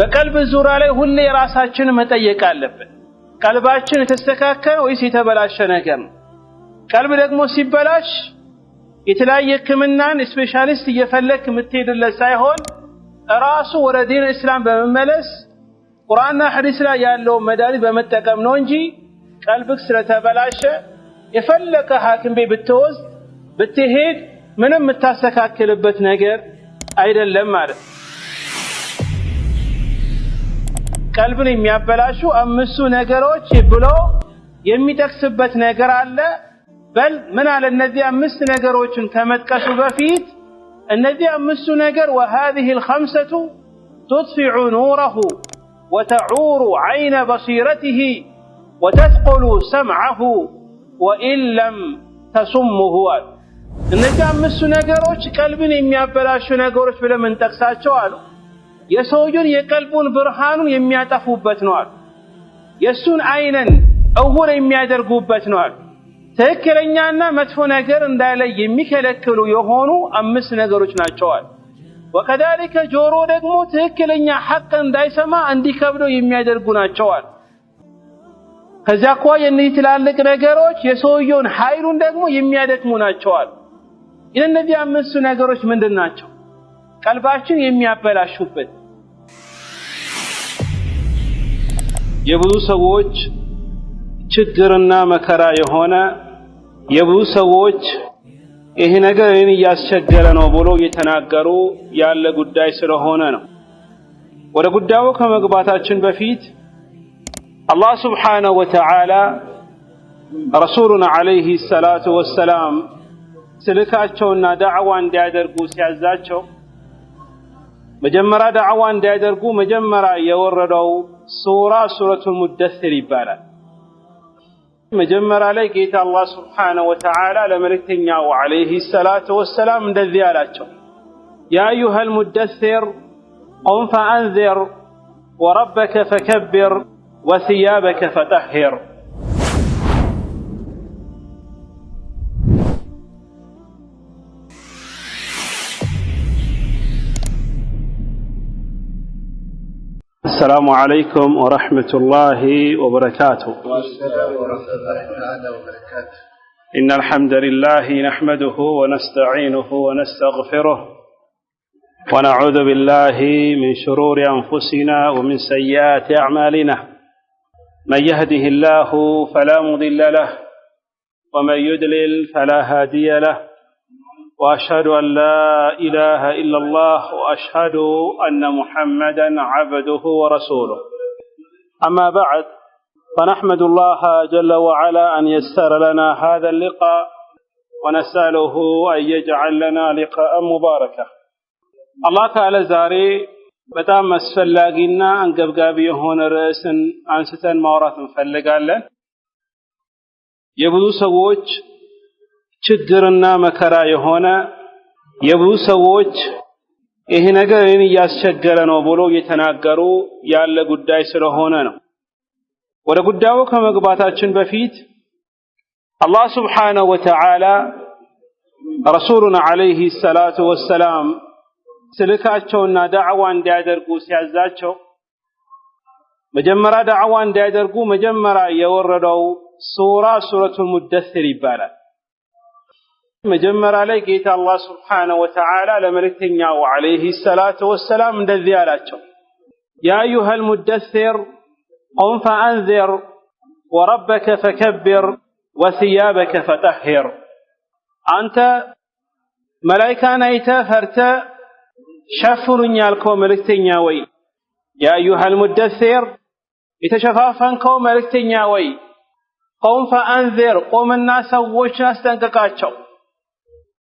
በቀልብ ዙሪያ ላይ ሁሌ ራሳችንን መጠየቅ አለብን። ቀልባችን የተስተካከለ ወይስ የተበላሸ ነገር ነው? ቀልብ ደግሞ ሲበላሽ የተለያየ ሕክምናን ስፔሻሊስት እየፈለክ የምትሄድለት ሳይሆን ራሱ ወደ ዲን እስላም በመመለስ ቁርአንና ሐዲስ ላይ ያለው መድኃኒት በመጠቀም ነው እንጂ ቀልብክ ስለተበላሸ የፈለከ ሐኪም ቤት ብትወስድ ብትሄድ ምንም የምታስተካክልበት ነገር አይደለም ማለት ነው። ቀልብን የሚያበላሹ አምስቱ ነገሮች ብሎ የሚጠቅስበት ነገር አለ። በል ምን አለ እነዚህ አምስት ነገሮችን ከመጥቀሱ በፊት እነዚህ አምስቱ ነገር وهذه الخمسة تطفئ نوره وتعور عين بصيرته وتثقل سمعه وإن لم تصمه እነዚህ አምስቱ ነገሮች ቀልብን የሚያበላሹ ነገሮች ብለን እንጠቅሳቸው አሉ። የሰውየውን የቀልቡን ብርሃኑን የሚያጠፉበት ነው አሉ። የሱን አይነን እውር የሚያደርጉበት ነው አሉ። ትክክለኛና መጥፎ ነገር እንዳይለይ የሚከለክሉ የሆኑ አምስት ነገሮች ናቸው አሉ። ወከዛሊከ ጆሮ ደግሞ ትክክለኛ ሐቅ እንዳይሰማ እንዲከብደው የሚያደርጉ ናቸው አሉ። ከዚያ አኳያ እነዚህ ትላልቅ ነገሮች የሰውየውን ኃይሉን ደግሞ የሚያደክሙ ናቸው አሉ። እነዚህ አምስቱ ነገሮች ምንድን ናቸው? ቀልባችን የሚያበላሹበት የብዙ ሰዎች ችግርና መከራ የሆነ የብዙ ሰዎች ይሄ ነገር እኔን እያስቸገረ ነው ብሎ እየተናገሩ ያለ ጉዳይ ስለሆነ ነው። ወደ ጉዳዩ ከመግባታችን በፊት አላህ ሱብሓነሁ ወተዓላ ረሱሉና ዐለይሂ ሰላቱ ወሰላም ስልካቸውና ዳዕዋ እንዲያደርጉ ሲያዛቸው መጀመሪያ ዳዕዋ እንዲያደርጉ መጀመሪያ የወረደው ሱረቱል ሙደሲር ይባላል። መጀመሪያ ላይ ጌታ አላህ ሱብሓነሁ ወተዓላ ለመልእክተኛው ዐለይሂ ሰላቱ ወሰላም እንደዚህ አላቸው፣ ያ አዩሀል ሙደሲር ቁም ፈአንዚር ወረበከ ፈከብር ወሲያበከ ፈጠሂር። السلام عليكم ورحمة الله وبركاته. إن الحمد لله نحمده ونستعينه ونستغفره ونعوذ بالله من شرور أنفسنا ومن سيئات أعمالنا. من يهده الله فلا مضل له ومن يضلل فلا هادي له وأشهد أن لا إله إلا الله وأشهد أن محمدا عبده ورسوله. أما بعد فنحمد الله جل وعلا أن يسر لنا هذا اللقاء ونسأله أن يجعل لنا لقاء مباركا. الله تعالى زاري በጣም አስፈላጊና አንገብጋቢ የሆነ ርዕስን አንስተን ማውራት እንፈልጋለን። የብዙ ሰዎች ችግርና መከራ የሆነ የብዙ ሰዎች ይሄ ነገር እኔን እያስቸገረ ነው ብሎ እየተናገሩ ያለ ጉዳይ ስለሆነ ነው። ወደ ጉዳዩ ከመግባታችን በፊት አላህ ሱብሓነሁ ወተዓላ ረሱሉና ዐለይሂ ሰላቱ ወሰላም ስልካቸውና ዳዕዋ እንዲያደርጉ ሲያዛቸው መጀመሪያ ዳዕዋ እንዲያደርጉ መጀመሪያ የወረደው ሱረቱል ሙደሲር ይባላል። መጀመሪያ ላይ ጌታ አላህ ሱብሓነሁ ወተዓላ ለመልእክተኛው ዐለይሂ ሰላቱ ወሰላም እንደዚህ አላቸው፣ ያ አዩሀል ሙደሲር ቁም ፈአንዚር ወረበከ ፈከብር ወሲያበከ ፈጠሂር። አንተ መላኢካን አይተህ ፈርተህ ሸፍኑኝ ያልከው መልእክተኛ ወይ፣ ያ አዩሀል ሙደሲር የተሸፋፈንከው መልእክተኛ ወይ፣ ቁም ፈአንዚር ቁምና ሰዎችን አስጠንቅቃቸው፣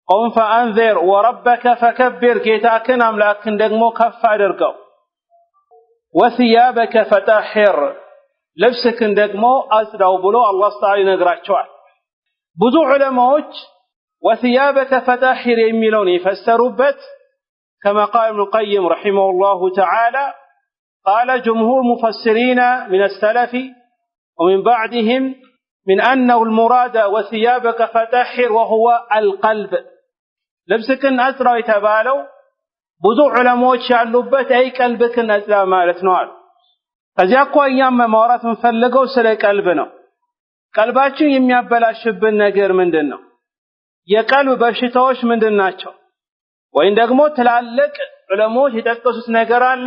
ቁም ፈአንዚር ወረበከ ፈከብር ጌታክን አምላክን ደግሞ ከፍ አድርገው፣ ወሲያበከ ፈጠሂር ልብስክን ደግሞ አጽዳው ብሎ አላህ ተዓላ ይነግራቸዋል። ብዙ ዑለማዎች ወሲያበከ ፈጠሂር የሚለውን የፈሰሩበት كما قال ابن القيم رحمه الله تعالى قال جمهور مفسرين من السلف ومن بعدهم من أنه المراد وثيابك فطهر وهو القلب لبسكن أسرى يتبالو ብዙ ዑለማዎች ያሉበት አይ ቀልብክን አጽዳ ማለት ነው አሉ። ከዚያ አኳያም ማውራት እንፈልገው ስለ ቀልብ ነው። ቀልባችን የሚያበላሽብን ነገር ምንድነው? የቀልብ በሽታዎች ምንድናቸው? ወይም ደግሞ ትላልቅ ዑለማዎች የጠቀሱት ነገር አለ።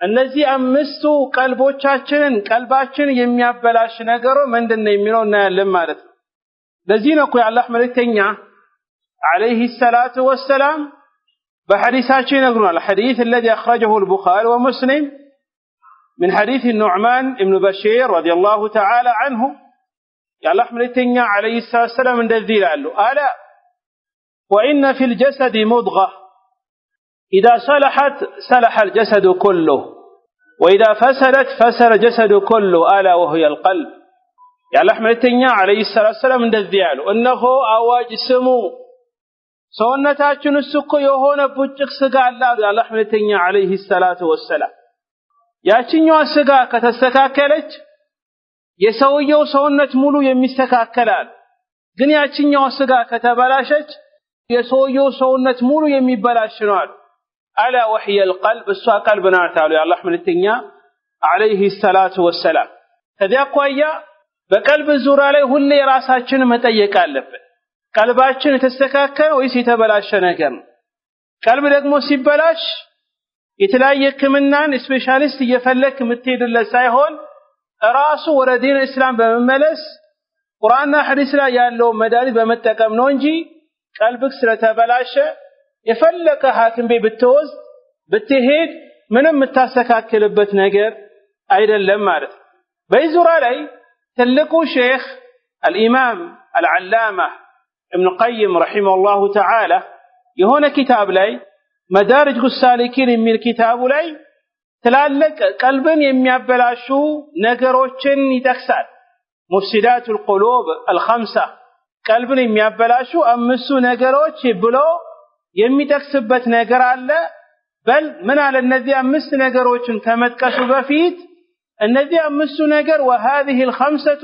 እነዚህ አምስቱ ቀልባችን የሚያበላሽ ነገር ምንድነው የሚለው እናያለን ማለት ነው። ለዚህ ነው የአላህ መልእክተኛ عليه الصلاة والسلام بحديثاته ينقلون الحديث الذي أخرجه البخاري ومسلم من حديث النعمان بن بشير رضي الله تعالى عنه يا الله ملتنيا عليه الصلاة والسلام من الذيل قال له ألا وإن في الجسد مضغة إذا صلحت صلح الجسد كله وإذا فسدت فسد الجسد كله ألا وهي القلب يا الله ملتنيا عليه الصلاة والسلام من الذيل قال له إنه أواج سمو ሰውነታችን እኮ የሆነ ቡጭቅ ስጋ አለ አላህ መልእክተኛ عليه الصلاه والسلام ያቺኛው ስጋ ከተስተካከለች የሰውየው ሰውነት ሙሉ የሚስተካከላል ግን ያቺኛው ስጋ ከተበላሸች የሰውየው ሰውነት ሙሉ የሚበላሽ ነው አላ وحي القلب እሷ ቀልብ ናት አሉ የአላህ መልእክተኛ عليه الصلاه والسلام ከዚያ ቆያ በቀልብ ዙሪያ ላይ ሁሌ ራሳችንን መጠየቅ አለብን ቀልባችን የተስተካከለ ወይስ የተበላሸ ነገር ነው? ቀልብ ደግሞ ሲበላሽ የተለያየ ህክምናን ስፔሻሊስት እየፈለክ የምትሄድለት ሳይሆን ራሱ ወደ ዲን እስላም በመመለስ ቁርአንና ሐዲስ ላይ ያለው መድኃኒት በመጠቀም ነው እንጂ ቀልብክ ስለተበላሸ የፈለከ ሐኪም ቤት ብትሄድ ምንም የምታስተካክልበት ነገር አይደለም ማለት ነው። በዙሪያ ላይ ትልቁ ሼኽ الإمام العلامة ابن القيم رحمه الله تعالى يهون كتاب لي مدارج السالكين من كتاب لي تلالك قلبا يميابلاشو نغروچن يتكسال مفسدات القلوب الخمسة قلبا يميابلاشو امسو نغروچ ብሎ የሚተክስበት ነገር አለ በል ምን አለ እነዚህ አምስት ነገሮችን ከመጥቀሱ በፊት እነዚህ አምስቱ ነገር وهذه الخمسة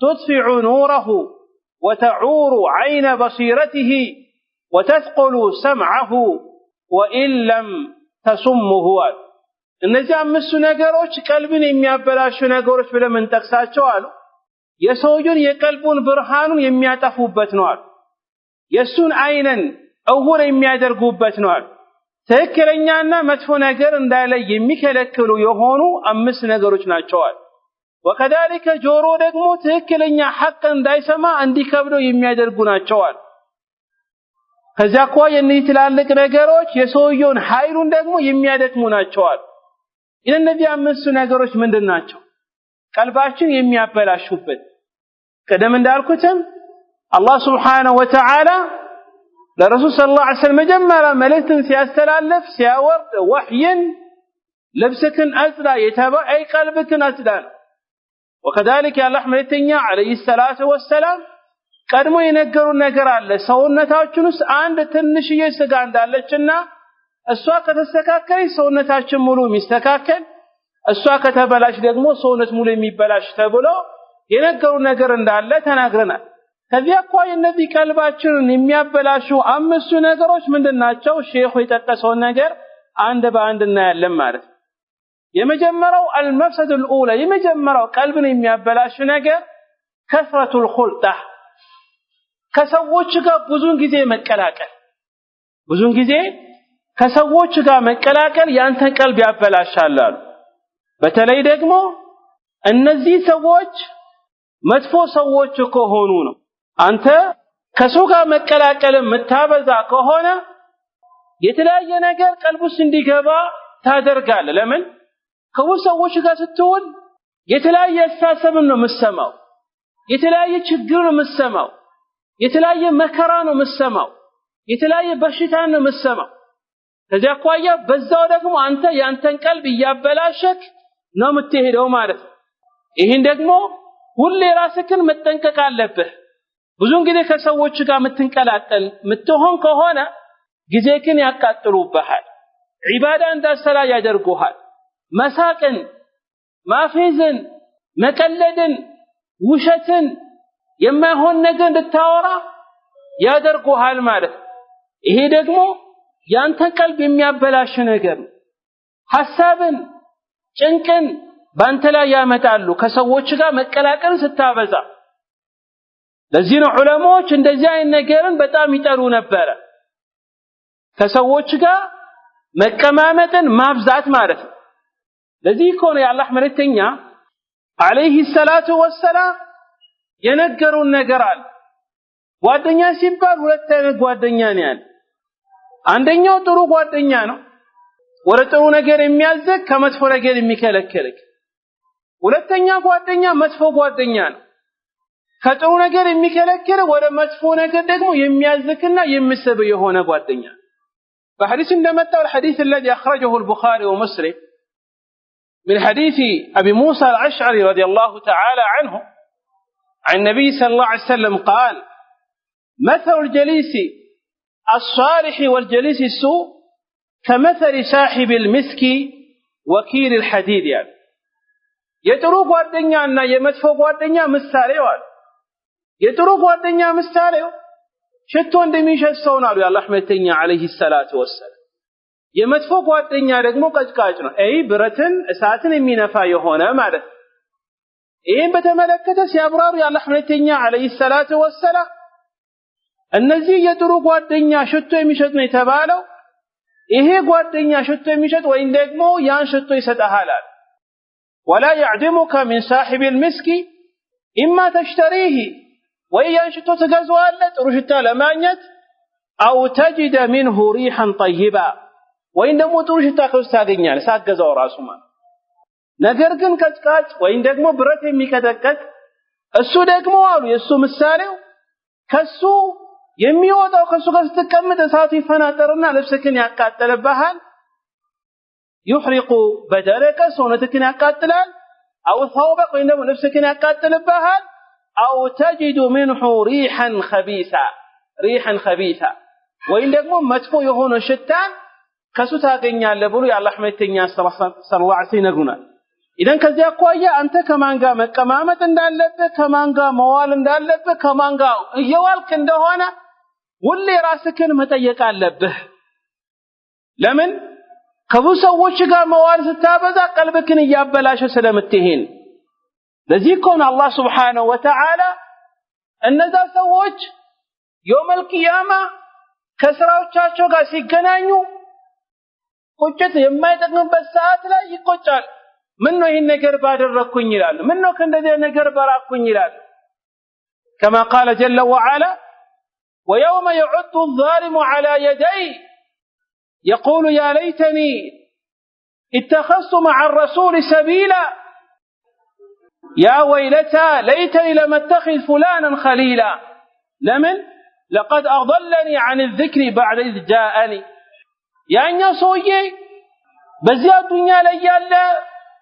تطفئ نوره وتعور عين بصيرته وتثقل سمعه وإن لم تصمه እነዚህ አምስቱ ነገሮች ቀልብን የሚያበላሹ ነገሮች ብለን እንጠቅሳቸው አሉ የሰውየውን የቀልቡን ብርሃኑን የሚያጠፉበት ነው አሉ የሱን አይነን እውር የሚያደርጉበት ነው አሉ ትክክለኛና መጥፎ ነገር እንዳይለይ የሚከለክሉ የሆኑ አምስት ነገሮች ናቸው አሉ وكذلك ጆሮ ደግሞ ትክክለኛ ሐቅ እንዳይሰማ እንዲከብደው የሚያደርጉ ናቸው አሉ ከዚያ እኮ የነዚህ ትላልቅ ነገሮች የሰውየውን ኃይሉን ደግሞ የሚያደክሙ ናቸው አሉ እነዚህ አምስቱ ነገሮች ምንድናቸው ቀልባችን የሚያበላሹበት ቀደም እንዳልኩትም አላህ Subhanahu Wa Ta'ala ለረሱል ሰለላሁ ዐለይሂ ወሰለም መጀመሪያ መልእክትን ሲያስተላልፍ ሲያወርድ ወህይን ልብስክን አጽዳ የተባለ አይ ቀልብክን አጽዳ وكذلك يا الله ملتኛ عليه الصلاه والسلام ቀድሞ የነገሩን ነገር አለ ሰውነታችን ውስጥ አንድ ትንሽዬ ስጋ እንዳለችና እሷ ከተስተካከለች ሰውነታችን ሙሉ የሚስተካከል እሷ ከተበላሽ ደግሞ ሰውነት ሙሉ የሚበላሽ ተብሎ የነገሩን ነገር እንዳለ ተናግረናል ከዚያ አኳያ እነዚህ ቀልባችንን የሚያበላሹ አምስቱ ነገሮች ምንድናቸው ሼኹ የጠቀሰው ነገር አንድ በአንድ እናያለን ማለት የመጀመሪያው المفسد الاولى የመጀመሪያው ቀልብን የሚያበላሽ ነገር كثرة الخلطة ከሰዎች ጋር ብዙን ጊዜ ከሰዎች ጋር መቀላቀል ያንተ ቀልብ ያበላሻል አሉ በተለይ ደግሞ እነዚህ ሰዎች መጥፎ ሰዎች ከሆኑ ነው አንተ ከሰው ጋር መቀላቀል መታበዛ ከሆነ የተለያየ ነገር ቀልብስ እንዲገባ ታደርጋለህ ለምን ከሰዎች ጋር ስትውል የተለያየ አስተሳሰብን ነው የምትሰማው የተለያየ ችግር ነው የምትሰማው የተለያየ መከራ ነው የምትሰማው የተለያየ በሽታ ነው የምትሰማው ከዚያ አኳያ በዛው ደግሞ አንተ ያንተን ቀልብ ያበላሸክ ነው የምትሄደው ማለት ነው ይሄን ደግሞ ሁሌ ራስህን መጠንቀቅ አለብህ ብዙን ጊዜ ከሰዎች ጋር የምትንቀላቀል ምትሆን ከሆነ ጊዜህን ያቃጥሉብሃል ዒባዳ እንዳሰላ ያደርጉሃል መሳቅን ማፌዝን መቀለድን ውሸትን የማይሆን ነገር እንድታወራ ያደርጉሃል ማለት ይሄ ደግሞ ያንተ ቀልብ የሚያበላሽ ነገር ሐሳብን ጭንቅን ባንተ ላይ ያመጣሉ ከሰዎች ጋር መቀላቀል ስታበዛ ለዚህ ነው ዑለማዎች እንደዚህ አይነት ነገርን በጣም ይጠሩ ነበር ከሰዎች ጋር መቀማመጥን ማብዛት ማለት ነው ለዚህ ኮነ የአላህ መልእክተኛ አለይሂ ሰላቱ ወሰላም የነገሩን ነገር አለ ጓደኛ ሲባል ሁለት አይነት ጓደኛ ነው ያለ አንደኛው ጥሩ ጓደኛ ነው ወደ ጥሩ ነገር የሚያዘክ ከመጥፎ ነገር የሚከለክልክ ሁለተኛ ጓደኛ መጥፎ ጓደኛ ነው ከጥሩ ነገር የሚከለክል ወደ መጥፎ ነገር ደግሞ የሚያዝክና የሚስብ የሆነ ጓደኛ በሐዲስ እንደመጣው الحديث الذي اخرجه البخاري ومسلم من حديث ابي موسى الاشعري رضي الله تعالى عنه عن النبي صلى الله عليه وسلم قال مثل الجليس الصالح والجليس السوء كمثل صاحب المسك وكيل الحديد يعني የጥሩ ጓደኛና የመጥፎ ጓደኛ ምሳሌው አለ የጥሩ ጓደኛ ምሳሌው ሽቶ እንደሚሸሰው ነው የአላህ መልእክተኛ አለይሂ ሰላቱ ወሰለም የመጥፎ ጓደኛ ደግሞ ቀጭቃጭ ነው ብረትን እሳትን የሚነፋ የሆነ ማለት ይሄን በተመለከተ ሲያብራሩ የአላህ መልእክተኛ አለይሂ ሰላቱ ወሰለም እነዚህ የጥሩ ጓደኛ ሽቶ የሚሸጥ ነው የተባለው ይሄ ጓደኛ ሽቶ የሚሸጥ ወይም ደግሞ ያን ሽቶ ይሰጣል ولا يعدمك من صاحب المسك اما تشتريه ويان ሽቶ ትገዛዋለህ ጥሩ ሽታ ለማግኘት او تجد منه ريحا طيبا ወይም ደግሞ ጥሩ ሽታ ከሱ ታገኛለህ ሳገዛው ራሱ ማለት ነገር ግን ቀጭቃጭ ወይም ደግሞ ብረት የሚቀጠቀጥ እሱ ደግሞ አሉ የሱ ምሳሌው ከሱ የሚወጣው ከሱ ጋር ስትቀመጥ እሳቱ ይፈናጠርና ልብስክን ያቃጥልብሃል يحرق بدنك سونتكن يقاتلال او ثوبك وانه نفسكن يقاتلبها او تجد منه ريحا خبيثا وان ደግሞ መጥፎ የሆነ ሽታን ከሱ ታገኛለህ ብሎ የአላህ መልእክተኛ ሰለላሁ ዐለይሂ ወሰለም ነግሩናል ኢደን ከዚያ አኳያ አንተ ከማን ጋር መቀማመጥ እንዳለብህ ከማን ጋር መዋል እንዳለብህ ከማን ጋር እየዋልክ እንደሆነ ሁሌ ራስህን መጠየቅ አለብህ ለምን ከብዙ ሰዎች ጋር መዋል ስታበዛ ቀልብክን ያበላሽ ስለምትሄን ለዚህ ኮን አላህ Subhanahu Wa Ta'ala እነዛ ሰዎች የውመል ቂያማ ከስራዎቻቸው ጋር ሲገናኙ ቁጭት የማይጠቅምበት ሰዓት ላይ ይቆጫል ምን ነው ይሄን ነገር ባደረኩኝ ይላል ምን ነው ከእንደዚህ ነገር በራኩኝ ይላል كما قال جل وعلا ويوم يعض الظالم على يديه يقول يا ليتني اتخذت مع الرسول سبيلا يا ويلتى ليتني لم اتخذ فلانا خليلا لمن لقد أضلني عن الذكر بعد إذ جاءني يعني سويه በዚያ ዱንያ ላይ ያለ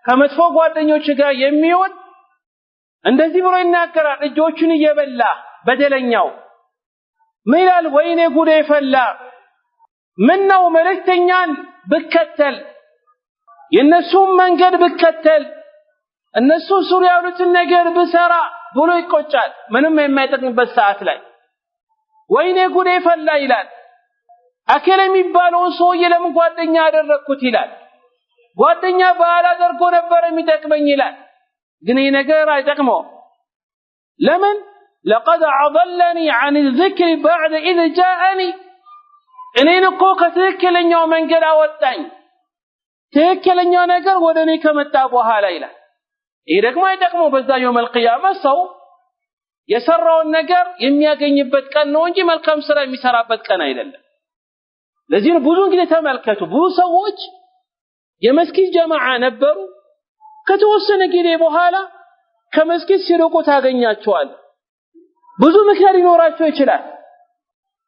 ከመጥፎ ጓደኞች ጋር የሚሆን እንደዚህ ብሎ ይናገራል እጆቹን እየበላ በደለኛው ምን ይላል ወይኔ ጉዴ ፈላ ምን ነው መልእክተኛን ብከተል የነሱን መንገድ ብከተል እነሱ ሱሪ ያሉትን ነገር ብሰራ ብሎ ይቆጫል ምንም የማይጠቅምበት ሰዓት ላይ ወይኔ ጉዴ ፈላ ይላል አከለ የሚባለው ሰውዬ ለምን ጓደኛ አደረኩት ይላል ጓደኛ ባላደርጎ ነበር የሚጠቅመኝ ይላል ግን ይሄ ነገር አይጠቅመው ለምን لقد أضلني عن الذكر بعد إذ جاءني እኔን እኮ ከትክክለኛው መንገድ አወጣኝ ትክክለኛው ነገር ወደኔ ከመጣ በኋላ ይላል ይሄ ደግሞ አይጠቅመው በዛ የውመል ቂያማ ሰው የሰራውን ነገር የሚያገኝበት ቀን ነው እንጂ መልካም ስራ የሚሰራበት ቀን አይደለም ለዚህ ነው ብዙ ጊዜ ተመልከቱ ብዙ ሰዎች የመስጊድ ጀማዓ ነበሩ ከተወሰነ ጊዜ በኋላ ከመስጊድ ሲርቁ ታገኛቸዋል ብዙ ምክንያት ሊኖራቸው ይችላል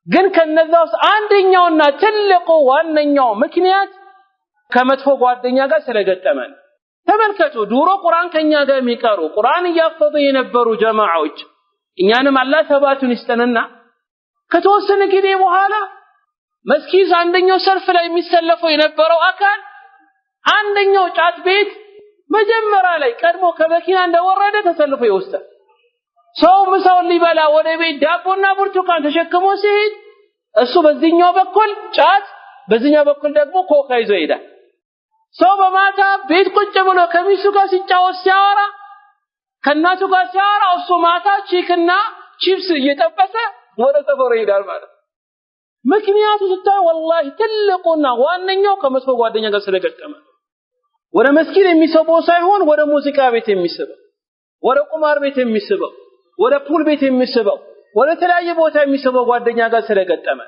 ግን ከነዛው አንደኛውና ትልቁ ዋነኛው ምክንያት ከመጥፎ ጓደኛ ጋር ስለገጠመን ተመልከቱ ድሮ ቁርአን ከኛ ጋር የሚቀሩ ቁርአን ያፈዙ የነበሩ ጀማዓዎች እኛንም አላህ ተባቱን ይስጠንና ከተወሰነ ጊዜ በኋላ መስጊድ አንደኛው ሰልፍ ላይ የሚሰለፈው የነበረው አካል አንደኛው ጫት ቤት መጀመሪያ ላይ ቀድሞ ከመኪና እንደወረደ ተሰልፎ ይወስዳል ሰው ምሳውን ሊበላ ወደ ቤት ዳቦና ብርቱካን ተሸክሞ ሲሄድ እሱ በዚህኛው በኩል ጫት በዚህኛው በኩል ደግሞ ኮካ ይዞ ይሄዳል። ሰው በማታ ቤት ቁጭ ብሎ ከሚስቱ ጋር ሲጫወት ሲያወራ ከእናቱ ጋር ሲያወራ እሱ ማታ ቺክና ቺፕስ እየጠበሰ ወደ ሰፈሩ ይሄዳል ማለት ነው። ምክንያቱ ስታይ ወላሂ ትልቁና ዋነኛው ከመጥፎ ጓደኛ ጋር ስለገጠመ ወደ መስጊድ የሚስበው ሳይሆን ወደ ሙዚቃ ቤት የሚስበው፣ ወደ ቁማር ቤት የሚስበው፣ ወደ ፑል ቤት የሚስበው፣ ወደ ተለያየ ቦታ የሚስበው ጓደኛ ጋር ስለገጠመ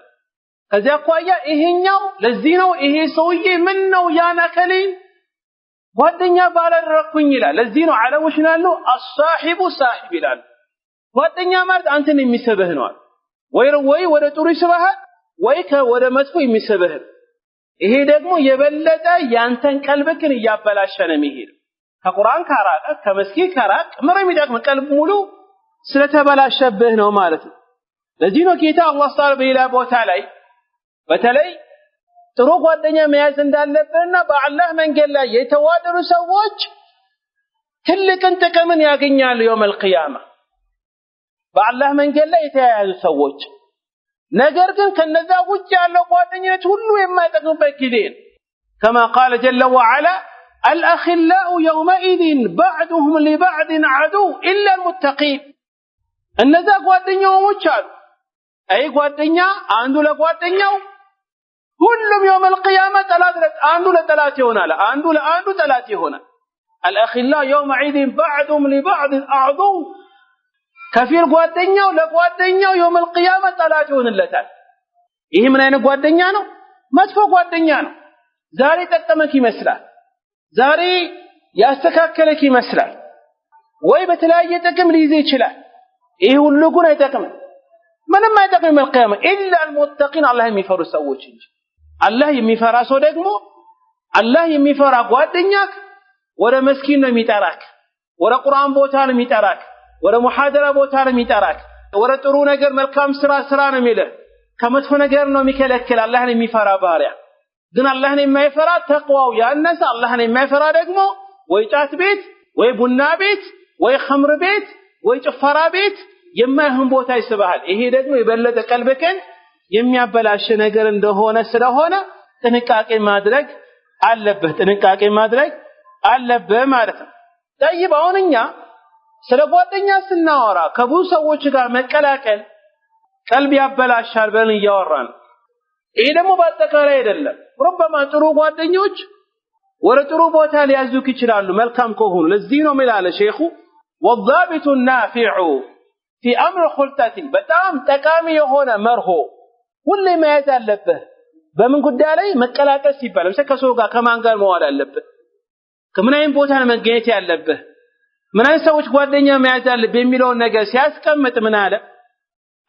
ከዚያ አኳያ ይሄኛው ለዚህ ነው ይሄ ሰውዬ ምን ነው ያናከለ ጓደኛ ባላደረኩኝ ይላል። ለዚህ ነው ዓለሞች ናሉ አሳሂቡ ሳሂብ ይላል። ጓደኛ ማለት አንተን የሚስብህ ነው ወይ ወደ ጥሩ ይስብሃል ወይ ወደ መጥፎ የሚስብህ። ይሄ ደግሞ የበለጠ ያንተን ቀልብክን እያበላሸ ነው የሚሄደው። ከቁርአን ካራቀ ከመስጊድ ካራቀ ምንም ይጠቅም ቀልብ ሙሉ ስለተበላሸብህ ነው ማለት ነው። ለዚህ ነው ጌታ አላህ ተዓላ በሌላ ቦታ ላይ በተለይ ጥሩ ጓደኛ መያዝ እንዳለብህና በአላህ መንገድ ላይ የተዋደሩ ሰዎች ትልቅን ጥቅምን ያገኛሉ የውመል ቂያማ። በአላህ መንገድ ላይ የተያያዙ ሰዎች ነገር ግን ከነዛ ውጭ ያለው ጓደኝነት ሁሉ የማይጠቅምበት ጊዜ ነው። كما قال جل وعلا الأخلاء يومئذ بعضهم لبعض عدو إلا المتقين እነዛ ጓደኛዎች አሉ አይ ጓደኛ አንዱ ለጓደኛው ሁሉም የውመል ቂያማ ጠላት አንዱ ለጠላት ይሆናል፣ አንዱ ለአንዱ ጠላት ይሆናል። الأخلاء يومئذ بعضهم لبعض عدو ከፊል ጓደኛው ለጓደኛው የውመል ቂያማ ጠላት ይሆንለታል። ይሄ ምን አይነት ጓደኛ ነው? መጥፎ ጓደኛ ነው። ዛሬ ጠቀመክ ይመስላል፣ ዛሬ ያስተካከለክ ይመስላል፣ ወይ በተለያየ ጥቅም ሊይዝ ይችላል። ይሄ ሁሉ ግን አይጠቅም፣ ምንም አይጠቅም የውመል ቂያማ ኢላ المتقين አላህ የሚፈሩ ሰዎች እንጂ። አላህ የሚፈራ ሰው ደግሞ አላህ የሚፈራ ጓደኛክ ወደ መስጊድ ነው የሚጠራክ፣ ወደ ቁርአን ቦታ ነው የሚጠራክ፣ ወደ ሙሐደራ ቦታ ነው የሚጠራክ፣ ወደ ጥሩ ነገር መልካም ስራ ነው የሚልህ፣ ከመጥፎ ነገር ነው የሚከለክል። አላህን የሚፈራ ባሪያ ግን አላህን የማይፈራ ተቅዋው ያነሰ አላህን የማይፈራ ደግሞ ወይ ጫት ቤት ወይ ቡና ቤት ወይ ኸምር ቤት ወይ ጭፈራ ቤት የማይሆን ቦታ ይስብሃል። ይሄ ደግሞ የበለጠ ቀልብህን የሚያበላሽ ነገር እንደሆነ ስለሆነ ጥንቃቄ ማድረግ አለብህ ማለት ነው። ጠይብ አሁን እኛ ስለ ጓደኛ ስናወራ ከብዙ ሰዎች ጋር መቀላቀል ቀልብ ያበላሻል ብለን እያወራን፣ ይሄ ደግሞ በአጠቃላይ አይደለም። ረበማ ጥሩ ጓደኞች ወደ ጥሩ ቦታ ሊያዙክ ይችላሉ መልካም ከሆኑ። ለዚህ ነው የሚላለ ሼኹ والضابط النافع في امر خلطه በጣም ጠቃሚ የሆነ መርሆ ሁሌ መያዝ አለብህ። በምን ጉዳይ ላይ መቀላቀል ሲባል ለምሳሌ ከሰው ጋር ከማን ጋር መዋል አለብህ፣ ከምን አይነት ቦታ ነው መገኘት ያለብህ፣ ምን አይነት ሰዎች ጓደኛ መያዝ አለብህ የሚለውን ነገር ሲያስቀምጥ ምን አለ?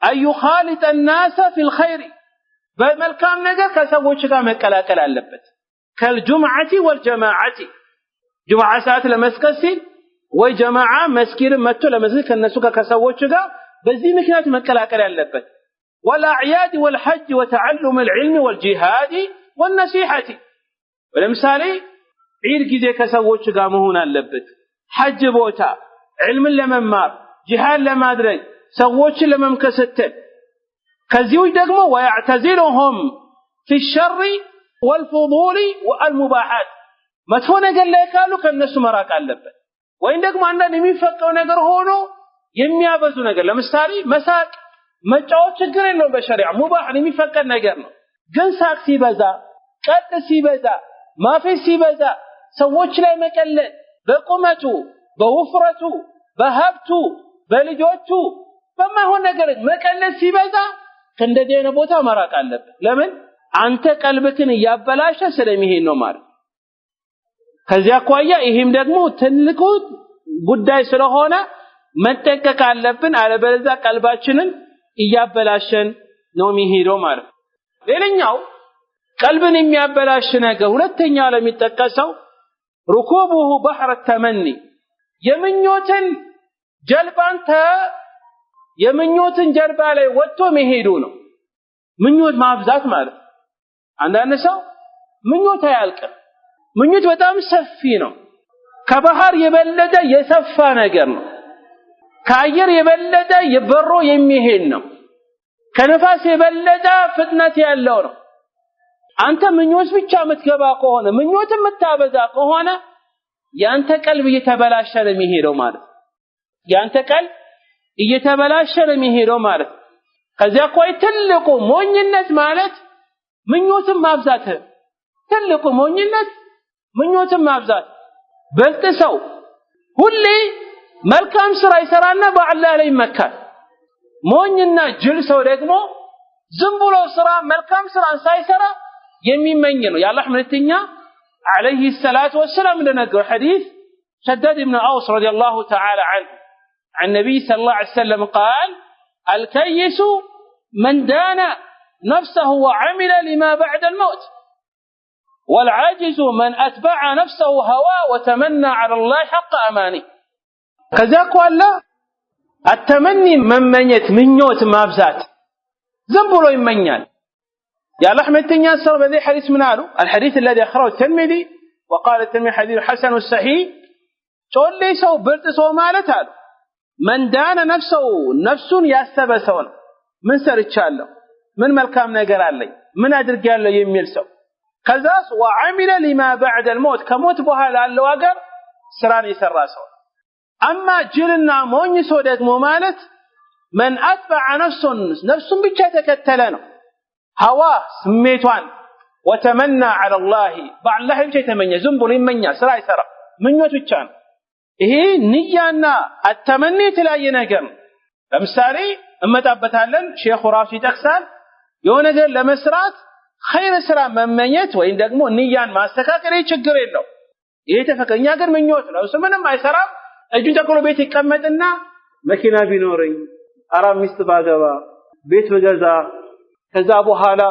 አዩ خالط الناس في الخير በመልካም ነገር ከሰዎች ጋር መቀላቀል አለበት። ከልጁምዓቲ ወልጀማዓቲ ጁምዓ ሰዓት ለመስገድ ሲል ወይ ጀማዓ መስጊድ መጥቶ ለመስጊድ ከነሱ ጋር ከሰዎች ጋር በዚህ ምክንያት መቀላቀል ያለበት። والأعياد والحج وتعلم العلم والجهاد والنصيحة ለምሳሌ ዒድ ጊዜ ከሰዎች ጋር መሆን አለበት። ሐጅ ቦታ ዒልምን ለመማር ጂሃድ ለማድረግ ሰዎችን ለመምከሰተል። ከዚሁ ደግሞ ويعتزلهم في الشر والفضول والمباحات መጥፎ ነገር ላይ ካሉ ከነሱ መራቅ አለበት። ወይም ደግሞ አንዳንድ የሚፈቀው ነገር ሆኖ የሚያበዙ ነገር ለምሳሌ መሳቅ መጫወት ችግር የለውም በሸሪዓ ሙባህ የሚፈቀድ ነገር ነው። ግን ሳቅ ሲበዛ፣ ቀጥ ሲበዛ፣ ማፌዝ ሲበዛ፣ ሰዎች ላይ መቀለድ በቁመቱ በውፍረቱ በሀብቱ በልጆቹ በማይሆን ነገር መቀለድ ሲበዛ ከእንደዚህ አይነት ቦታ መራቅ አለበት። ለምን? አንተ ቀልብህን እያበላሸ ስለሚሄድ ነው ማለት። ከዚያ አኳያ ይሄም ደግሞ ትልቁ ጉዳይ ስለሆነ መጠንቀቅ አለብን። አለበለዚያ ቀልባችንን እያበላሸን ነው የሚሄደው ማለት። ሌላኛው ቀልብን የሚያበላሽ ነገር ሁለተኛው ለሚጠቀሰው ركوبه بحر التمني የምኞትን ጀልባ ላይ ወጥቶ መሄዱ ነው። ምኞት ማብዛት ማለት አንዳንድ ሰው ምኞት አያልቅም። ምኞት በጣም ሰፊ ነው። ከባህር የበለጠ የሰፋ ነገር ነው። ከአየር የበለጠ የበሮ የሚሄድ ነው። ከነፋስ የበለጠ ፍጥነት ያለው ነው። አንተ ምኞት ብቻ የምትገባ ከሆነ ምኞት የምታበዛ ከሆነ ያንተ ቀልብ እየተበላሸ ነው የሚሄደው ማለት ያንተ ቀልብ እየተበላሸ ነው የሚሄደው ማለት ከዚያ ቆይ ትልቁ ሞኝነት ማለት ምኞትን ማብዛት ትልቁ ሞኝነት ምኞትን ማብዛት በልጥ ሰው ሁሌ መልካም ስራ ይሰራና በአላህ ላይ ይመካል ሞኝና ጅል ሰው ደግሞ ዝም ብሎ ስራ መልካም ስራ ሳይሰራ የሚመኝ ነው የአላህ መልእክተኛ عليه الصلاة والسلام لنقر حديث شداد بن أوس رضي الله تعالى عنه عن النبي صلى الله عليه وسلم قال الكيس من دان نفسه وعمل لما بعد الموت والعاجز من أتبع نفسه هوى وتمنى على الله حق أمانه كذاك ولا التمني منيت منيوت مابزات زنبلو يمنيان يا لحمة تنياسر بذي حديث منالو الحديث الذي أخرجه الترمذي وقال الترمذي حديث حسن الصحيح تقول لي سو برت سو مالتها من دان نفسه ياسبسون من سرچالو من ملكام نجر علي من أدرك الله يميل سو كذاس وعمل لما بعد الموت كموت بها لالو أجر سراني سراسو أما جلنا موني سودك ممالت من أتبع نفس بيتشاتك التلانو هوا سميتوان وتمنى على الله بعد الله بيتش يتمنى زنبل يمنى سراي سرا من يوتشان إيه نيانا التمني تلاقي نجم لمساري أما تابتالن شيخ راشد أكسال يونجر لمسرات خير سرا ممنيت وإن دقمو نيان ما استكاكر يتشجرين له إيه تفكر نياجر من يوت لو سمنا ما يسرا أجو تقولوا بيتك كمتنا مكينا بنوري أرام مستباغوا بيت بجزا ከዛ በኋላ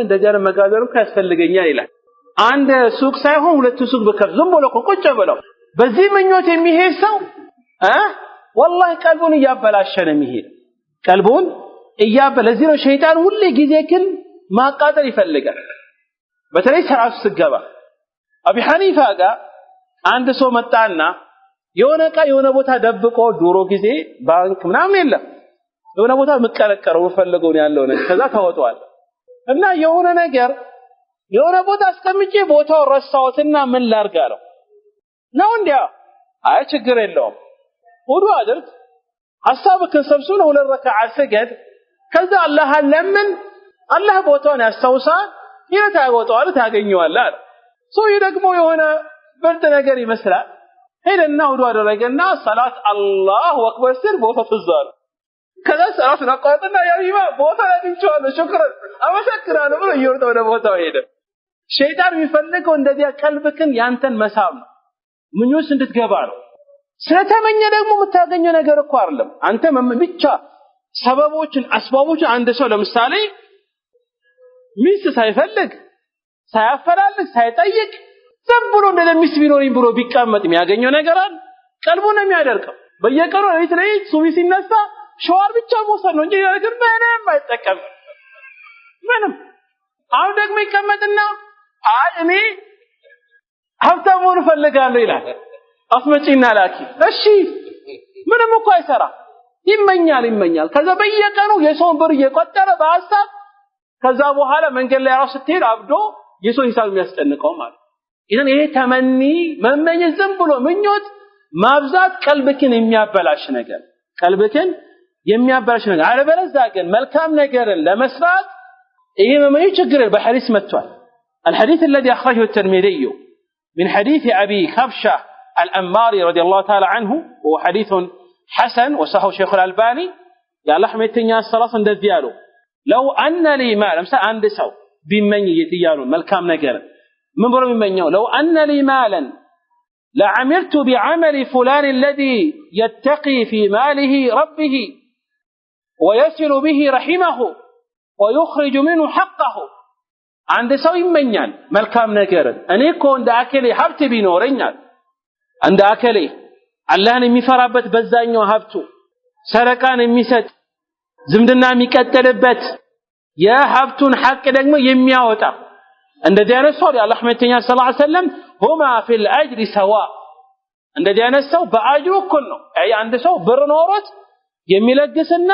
እንደዚህ አይነት መጋዘኑ ካስፈልገኛ ይላል አንድ ሱቅ ሳይሆን ሁለት ሱቅ በከፍ ዝም ብሎ ቁጭ ብለው በዚህ ምኞት የሚሄድ ሰው والله ቀልቡን እያበላሸ ነው የሚሄድ ቀልቡን ለዚህ ነው ሸይጣን ሁሌ ጊዜ ግን ማቃጠል ይፈልጋል በተለይ ሰዓት ስገባ አቢ ሐኒፋ ጋር አንድ ሰው መጣና የሆነ ቦታ ደብቆ ዶሮ ጊዜ ባንክ ምናምን የለም የሆነ ቦታ መቀረቀረው ፈልገው ያለው ነገር ከዛ ተወጣዋል እና የሆነ ቦታ አስቀምጬ ቦታው ረሳውትና ምን ላርጋለው ነው እንዴ አይ ችግር የለውም ወዱ አድርግ ሐሳብከን ሰብስበው ሁለት ረካዓ ሰገድ ከዛ አላህ ለምን አላህ ቦታውን ያስተውሳል ይታወጣዋል ታገኘዋለህ ሶ ደግሞ የሆነ በርት ነገር ይመስላል ሄደና ወዱ አደረገና ሰላት አላሁ አክበር ሲል ቦታ ተዛለ ከዛ ሰዓት ነቃተና ያይማ ቦታ ያንቻለሁ ሽክራን አመሰክራለሁ ብሎ ይወጣ ወደ ቦታው ሄደ ሸይጣን የሚፈልገው እንደዚያ ቀልብክን ያንተን መሳብ ነው ምኞት እንድትገባ ነው ስለተመኘ ደግሞ የምታገኘው ነገር እኮ አይደለም አንተ ብቻ ሰበቦችን አስባቦችን አንድ ሰው ለምሳሌ ሚስት ሳይፈልግ ሳያፈላልግ ሳይጠይቅ ዝም ብሎ እንደሚስት ቢኖርኝ ብሎ ቢቀመጥ የሚያገኘው ነገር አለ ቀልቡን ነው የሚያደርቀው በየቀኑ ለይት ሱቢ ሲነሳ ሸዋር ብቻ መውሰድ ነው እንጂ ነገር ምንም አይጠቀም ምንም አሁን ደግሞ ይቀመጥና እኔ ሀብታሙን ፈልጋለሁ ይላል አስመጪና ላኪ እሺ ምንም እኮ አይሰራ ይመኛል ከዛ በየቀኑ የሰውን ብር እየቆጠረ በሐሳብ ከዛ በኋላ መንገድ ላይ ራስ ስትሄድ አብዶ የሰው ሂሳብ የሚያስጨንቀው ማለት ይሄ ተመኒ መመኘት ዝም ብሎ ምኞት ማብዛት ቀልብክን የሚያበላሽ ነገር ቀልብክን የሚያበላሽ ነገር አለበለዚያ ግን መልካም ነገርን ለመስራት ይሄ መመኘት ችግር በሐዲስ መጥቷል الحديث الذي أخرجه الترمذي من حديث أبي كبشة الأنماري رضي الله تعالى عنه وهو حديث حسن وصححه شيخ الألباني يا الله حميتني الصلاة ديالو لو أن لي مال مثلا عند سو بمني يتيالو ملكام نجر من برا بمنيو لو أن لي مالا لعملت بعمل فلان الذي يتقي في ماله ربه ويصل به رحمه ويخرج منه حقه عند سو يمنيال ملكام نجر أنا كون داكلي حبت بينورينيال عند أكلي اللهن የሚፈራበት በዛኛው ሀብቱ ሰረቃን የሚሰጥ ዝምድና የሚቀጥልበት የሀብቱን ሐቅ ደግሞ የሚያወጣ እንደዚህ አይነት ሰው የአላህ መልእክተኛ ሰለላሁ ዐለይሂ ወሰለም هما في الاجر سواء እንደዚህ አይነት ሰው በአጅሩ እኩል ነው አይ አንድ ሰው ብር ኖሮት የሚለግስና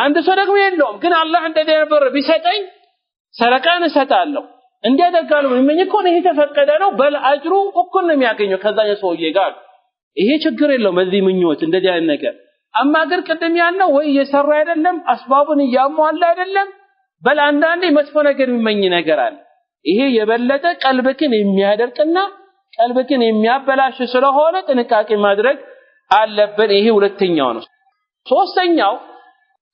አንድ ሰው ደግሞ የለውም ግን አላህ እንደዚህ አይነት ብር ቢሰጠኝ ሰረቃን እሰጣለሁ እንዲያደርጋሉ ምን እኮ ነው ይሄ ተፈቀደ ነው በል አጅሩ እኩል ነው የሚያገኘው ከዛኛው ሰውዬ ጋር ይሄ ችግር የለውም በዚህ ምኞት እንደዚህ አይነት ነገር አማ ግን ቅድም ያለው ወይ እየሰራ አይደለም አስባቡን እያሟላ አይደለም በል አንዳንዴ መጥፎ ነገር የሚመኝ ነገር አለ ይሄ የበለጠ ቀልብክን የሚያደርቅና ቀልብክን የሚያበላሽ ስለሆነ ጥንቃቄ ማድረግ አለብን ይሄ ሁለተኛው ነው ሶስተኛው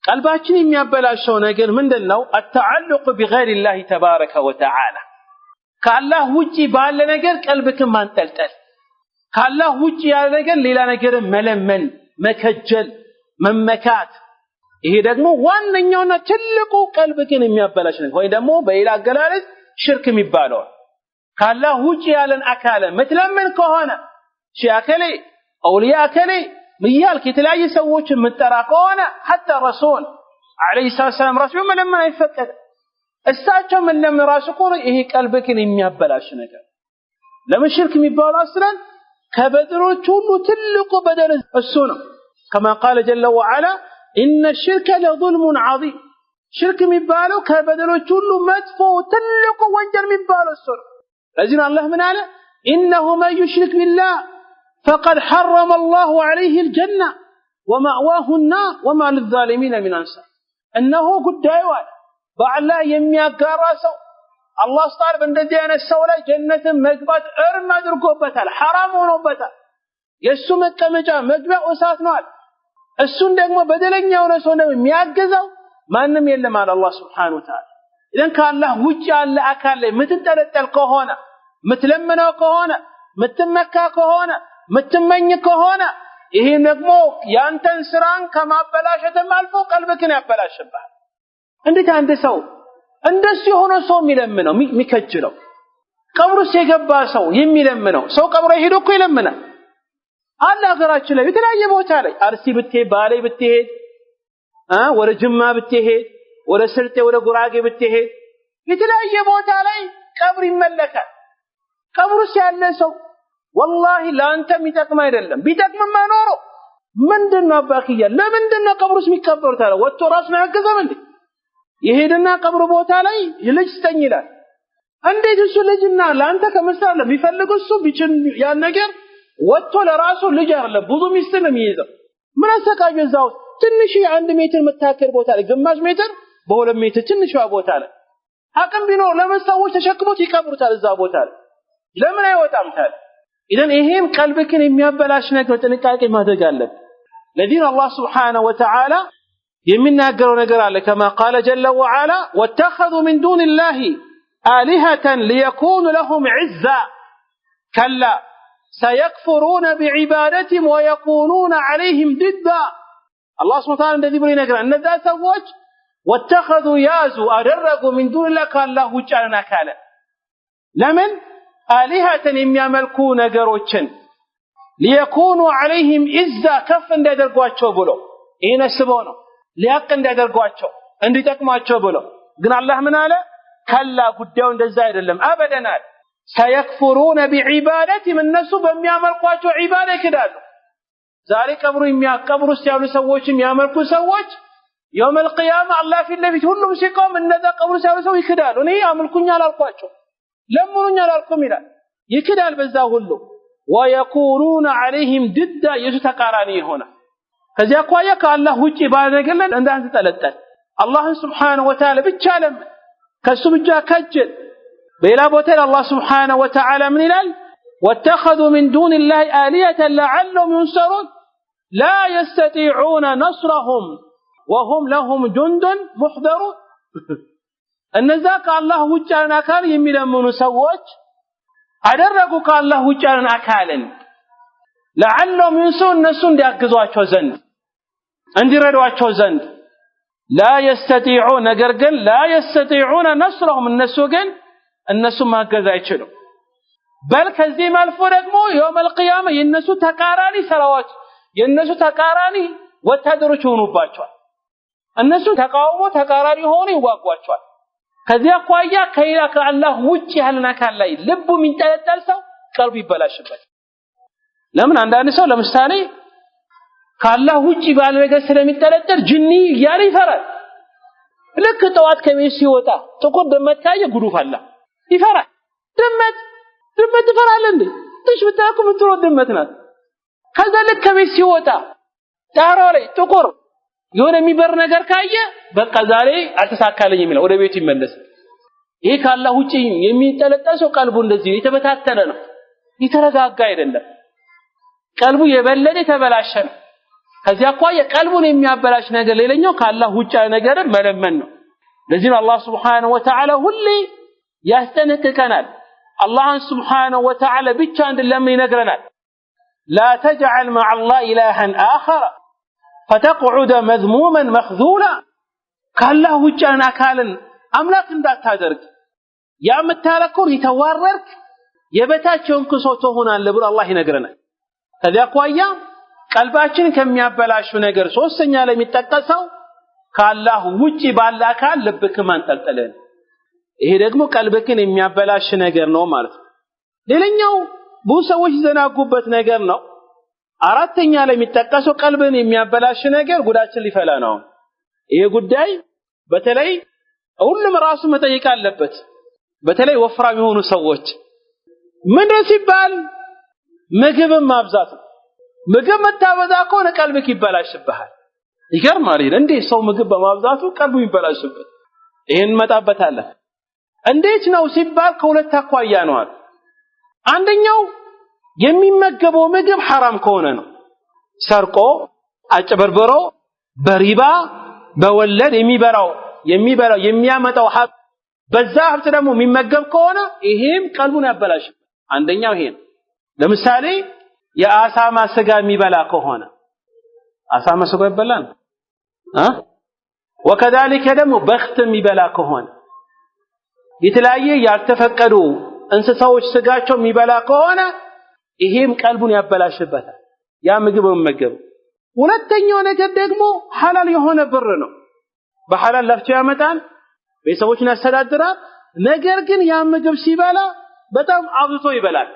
ቀልባችን የሚያበላሸው ነገር ምንድነው التعلق بغير الله تبارك وتعالى ካላህ ውጪ ባለ ነገር ቀልብክን ማንጠልጠል ካላህ ውጪ ያለ ነገር ሌላ ነገር መለመን መከጀል መመካት ይሄ ደግሞ ዋንኛውና ትልቁ ቀልብክን የሚያበላሽ ነው ወይ ደግሞ በሌላ አገላለጽ ሽርክ የሚባለው ካላህ ውጪ ያለን አካለ መትለመን ከሆነ ሺአከሌ አውሊያ ከሌ ምያልክ የተለያየ ሰዎች ምጠራ ከሆነ حتى رسول عليه الصلاه والسلام رسول መለመን አይፈቀድ እሳቸው መለመን ራሱ እኮ ይሄ ቀልብክን የሚያበላሽ ነገር ለምን ሽርክ የሚባለው አስለን ከበደሎች ሁሉ ትልቁ በደል እሱ ነው كما قال جل وعلا ان الشرك لظلم عظيم ሽርክ የሚባለው ከበደሎች ሁሉ መጥፎ ትልቁ ወንጀል የሚባለው እሱ ነው ለዚህ አላህ ምን አለ انه من يشرك بالله فقد حرم الله عليه الجنة ومأواه النار وما للظالمين من أنصار إنه قدايو بالله يمياغارا سو الله تعالى بندي انا سو ላይ ጀነትን መግባት እርም አድርጎበታል حرام ሆኖበታል የሱ መቀመጫ መግቢያው እሳት ነው እሱን ደግሞ በደለኛው ነው ሰው ነው የሚያገዛው ማንንም የለም አለ አላህ Subhanahu Wa Ta'ala ኢደን ካላህ ውጪ ያለ አካል ላይ ምትጠለጠል ከሆነ ምትለምነው ከሆነ ምትመካ ከሆነ ምትመኝ ከሆነ ይሄ ደግሞ ያንተን ስራን ከማበላሸትም አልፎ ቀልብክን ያበላሽብሃል እንዴት አንድ ሰው እንደዚህ ሆኖ ሰው የሚለምነው የሚከጅለው ቀብሩስ የገባ ሰው የሚለምነው ሰው ቀብሩ ሄዶ እኮ ይለምናል አለ ሀገራችን ላይ የተለያየ ቦታ ላይ አርሲ ብትሄድ ባሌ ብትሄድ ወደ ጅማ ብትሄድ ወደ ስልጤ ወደ ጉራጌ ብትሄድ የተለያየ ቦታ ላይ ቀብር ይመለካል ቀብሩስ ያለ ሰው والله ላንተ የሚጠቅም አይደለም ቢጠቅምማ ኖሮ ምንድነው አባክያ ለምንድነው ቀብሩስ የሚከበሩት አለ ወጥቶ ራስ ነው ያገዘም እንዴ ይሄድና ቀብሩ ቦታ ላይ ልጅ ስተኝ ይላል እንዴት እሱ ልጅና ላንተ ከመሰለ ቢፈልጉ እሱ ቢችን ያን ነገር ወጥቶ ለራሱ ልጅ አይደለም ብዙ ሚስት ነው የሚይዘው ምን አሰቃዩ እዛው ትንሽ 1 ሜትር መታከር ቦታ ላይ ግማሽ ሜትር በ2 ሜትር ትንሽዋ ቦታ ላይ አቅም ቢኖር ለመሰዎች ተሸክሞት ይቀብሩታል እዛ ቦታ ላይ ለምን አይወጣም ታል إذن إيهم قلبك يميابلاش نكر تنقاق ما تقالب الذين الله سبحانه وتعالى يمنا قروا نقرأ كما قال جل وعلا واتخذوا من دون الله آلهة ليكون لهم عزا كلا سيكفرون بعبادتهم ويكونون عليهم ضدا الله سبحانه وتعالى الذي يقول نقرأ أن ذا سوج واتخذوا يازوا أدرقوا من دون الله قال الله وجعلنا كالا لمن آلهة የሚያመልኩ ነገሮችን ليكونوا عليهم عزا ከፍ እንዳደርጓቸው ብሎ ይነስበው ነው ሊያቅ እንዳደርጓቸው እንዲጠቅማቸው ብሎ ግን አላህ ምን አለ ከላ ጉዳዩ እንደዛ አይደለም አበደናል سيكفرون بعبادتهم الناس በሚያመልኳቸው ዒባዳ ይክዳሉ ዛሬ ቀብሩ የሚያቀብሩ ሲያሉ ሰዎች የሚያመልኩ ሰዎች يوم القيامه الله في النبي ሁሉም ሲቆም እነዛ ቀብሩ ሲያሉ ሰው ይክዳሉ እኔ አምልኩኛ አላልኳቸው ለምኑኛ አላልኩም ይላል ይክዳል በዛ ሁሉ ويكونون عليهم ضد يتقارن ይሆናል ከዚያ አኳያ ከአላህ ውጪ ባለነገር ላይ እንዳንተ ተለጠል አላህ Subhanahu Wa Ta'ala ብቻ ለም ከሱ ብቻ ከጀል በሌላ ቦታ አላህ Subhanahu Wa Ta'ala ምን ይላል واتخذوا من دون الله آلهة لعلهم ينصرون لا يستطيعون نصرهم وهم لهم جند محضرون እነዛ ከአላህ ውጭ ያለን አካል የሚለምኑ ሰዎች አደረጉ ከአላህ ውጭ ያለን አካልን لعلهم ينصرون እነሱ እንዲያግዟቸው ዘንድ እንዲረዷቸው ዘንድ لا يستطيعون ነገር ግን لا يستطيعون نصرهم እነሱ ማገዝ አይችሉም በል ከዚህ ማልፎ ደግሞ يوم القيامه የነሱ ተቃራኒ ሰራዎች የነሱ ተቃራኒ ወታደሮች ሆኑባቸዋል እነሱ ተቃውሞ ተቃራኒ ሆኑ ይዋጓቸዋል ከዚያ አኳያ ከሌላ ከአላህ ውጪ ያለን አካል ላይ ልቡ የሚንጠለጠል ሰው ቀልቡ ይበላሽበት ለምን አንዳንድ ሰው ለምሳሌ ከአላህ ውጪ ባለ ነገር ስለሚጠለጠል ጅኒ እያለ ይፈራል ልክ ጠዋት ከቤት ሲወጣ ጥቁር ድመት ካየ ጉዱ ፈላ ይፈራል ድመት ይፈራል እንዴ ትሽ ብታውቁ ምትሮጥ ድመት ናት ከዛ ልክ ከቤት ሲወጣ ዳራው ላይ ጥቁር የሆነ የሚበር ነገር ካየ በቃ ዛሬ አልተሳካለኝ የሚለው ወደ ቤቱ ይመለስ ይሄ ካላህ ውጪ የሚጠለጠሰው ቀልቡ እንደዚህ የተበታተነ ነው የተረጋጋ አይደለም ቀልቡ የበለደ ተበላሸ ነው ከዚያ አኳያ ቀልቡን የሚያበላሽ ነገር ሌላኛው ካላህ ውጪ ነገር መለመን ነው ለዚህ ነው አላህ Subhanahu Wa Ta'ala ሁሌ ያስጠነቅቀናል አላህ Subhanahu Wa Ta'ala ብቻ እንድንለምን ይነግረናል لا تجعل مع الله إلها آخر فتقعد مذموما مخذولا ካላህ ውጪ አካልን አምላክ እንዳታደርግ ያምታለኩር ይተዋረርክ የበታቸውን ክሶ ትሆናለህ ብሎ አላህ ይነግረናል ከዚያ አኳያ ቀልባችን ከሚያበላሹ ነገር ሶስተኛ ላይ የሚጠቀሰው ካላህ ውጪ ባለ አካል ልብክ ማንጠልጠለን ይሄ ደግሞ ቀልብክን የሚያበላሽ ነገር ነው ማለት ነው ሌላኛው ብዙ ሰዎች ዘናጉበት ነገር ነው አራተኛ ላይ የሚጠቀሰው ቀልብን የሚያበላሽ ነገር ጉዳችን ሊፈላ ነው ይሄ ጉዳይ በተለይ ሁሉም ራሱ መጠየቅ አለበት በተለይ ወፍራም የሆኑ ሰዎች ምንድን ሲባል ምግብን ማብዛት ምግብ መታበዛ ከሆነ ቀልብክ ይበላሽብሃል ይገርማል እንዴ ሰው ምግብ በማብዛቱ ቀልቡ ይበላሽበት ይሄን መጣበታለን እንዴት ነው ሲባል ከሁለት አኳያ ነው አንደኛው የሚመገበው ምግብ حرام ከሆነ ነው ሰርቆ አጭበርብሮ በሪባ በወለድ የሚበላው የሚያመጣው ሀብ በዛ ሀብት ደግሞ የሚመገብ ከሆነ ይሄም ቀልቡን ያበላሽ አንደኛው ይሄ ለምሳሌ የአሳማ ስጋ የሚበላ ከሆነ አሳማ ስጋ ይበላል ወከذلك ደግሞ በክት የሚበላ ከሆነ የተለያየ ያልተፈቀዱ እንስሳዎች ስጋቸው የሚበላ ከሆነ ይሄም ቀልቡን ያበላሽበታል ያ ምግብ መመገብ ሁለተኛው ነገር ደግሞ ሐላል የሆነ ብር ነው በሐላል ለፍቶ ያመጣል ቤተሰቦችን ያስተዳድራል ነገር ግን ያ ምግብ ሲበላ በጣም አብዝቶ ይበላል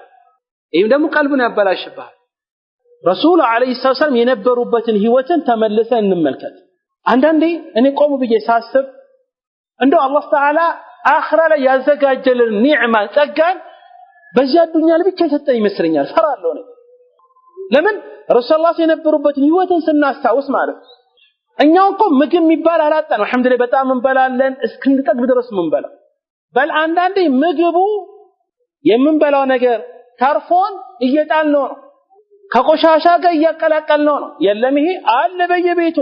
ይሄም ደግሞ ቀልቡን ያበላሽባል ረሱል አለይሂ ሰላም የነበሩበትን ህይወትን ተመልሰን እንመልከት አንዳንዴ እኔ ቆም ብዬ ሳስብ እንደው አላህ ተዓላ አኺራ ላይ ያዘጋጀልን ኒዕማ ጸጋን በዚያ ዱንያ ላይ ብቻ የሰጠኝ ይመስለኛል ፈራለሁ ነው ለምን ረሱላህ የነበሩበትን ህይወትን ስናስታውስ ማለት እኛው እኮ ምግብ የሚባል አላጣን አልহামዱሊላህ በጣም እንበላለን እስክንጠግብ ድረስ እንበላ በል አንዳንዴ ምግቡ የምንበላው ነገር ታርፎን እየጣልነው ነው ከቆሻሻ ጋር እያቀላቀልነው ነው የለም ይሄ አለ በየቤቱ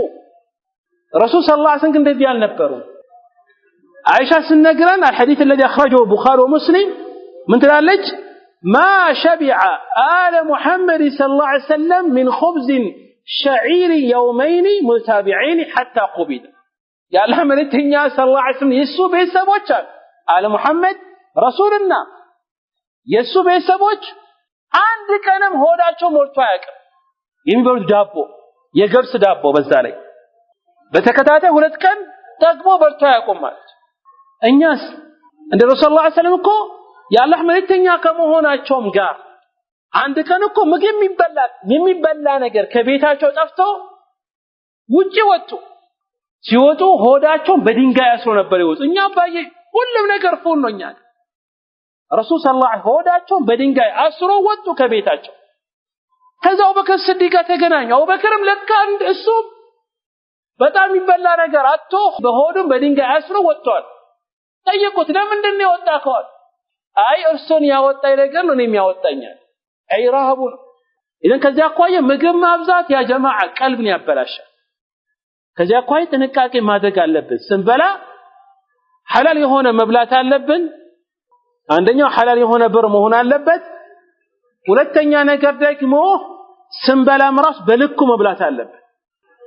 ረሱል ሰለላሁ ዐለይሂ ወሰለም እንደዚህ አልነበሩ አይሻ ስነግረን الحديث الذي اخرجه البخاري ومسلم من تلالج ما شبع آل محمد صلى الله عليه وسلم من خبز شعير يومين متابعين حتى قبض يا الله ملتኛ صلى الله عليه وسلم የሱ ቤተሰቦች آل محمد رسولنا የሱ ቤተሰቦች አንድ ቀንም ሆዳቸው ሞልቶ አያውቅም የሚበሉት ዳቦ የገብስ ዳቦ በዛ ላይ በተከታታይ ሁለት ቀን ጠግቦ በልቶ አያውቁም ማለት እኛስ እንደ ረሱል ሰለላሁ ዐለይሂ ወሰለም እኮ የአላህ መልእክተኛ ከመሆናቸውም ጋር አንድ ቀን እኮ ምግብ የሚበላ ነገር ከቤታቸው ጠፍቶ ውጪ ወጡ ሲወጡ ሆዳቸው በድንጋይ አስሮ ነበር ይወጡ እኛ ባየ ሁሉም ነገር ፉል ነው እኛ ረሱል ሰለላሁ ዐለይሂ ሆዳቸው በድንጋይ አስሮ ወጡ ከቤታቸው ከዛው በከር ስዲቅ ተገናኙ አቡበከርም ለካ እሱ በጣም ይበላ ነገር አጥቶ በሆዱም በድንጋይ አስሮ ወጥቷል ጠየቁት ለምንድን ነው የወጣከው አይ እርሱን ያወጣኝ ነገር ነው የሚያወጣኛል አይ ረሃቡ ኢዘን ከዚያ አኳያ ምግብ ማብዛት ያ ጀማዓ ቀልብን ያበላሻል ከዚያ አኳያ ጥንቃቄ ማድረግ አለብን ስንበላ ሐላል የሆነ መብላት አለብን አንደኛው ሐላል የሆነ ብር መሆን አለበት ሁለተኛ ነገር ደግሞ ስንበላም ራስ በልኩ መብላት አለብን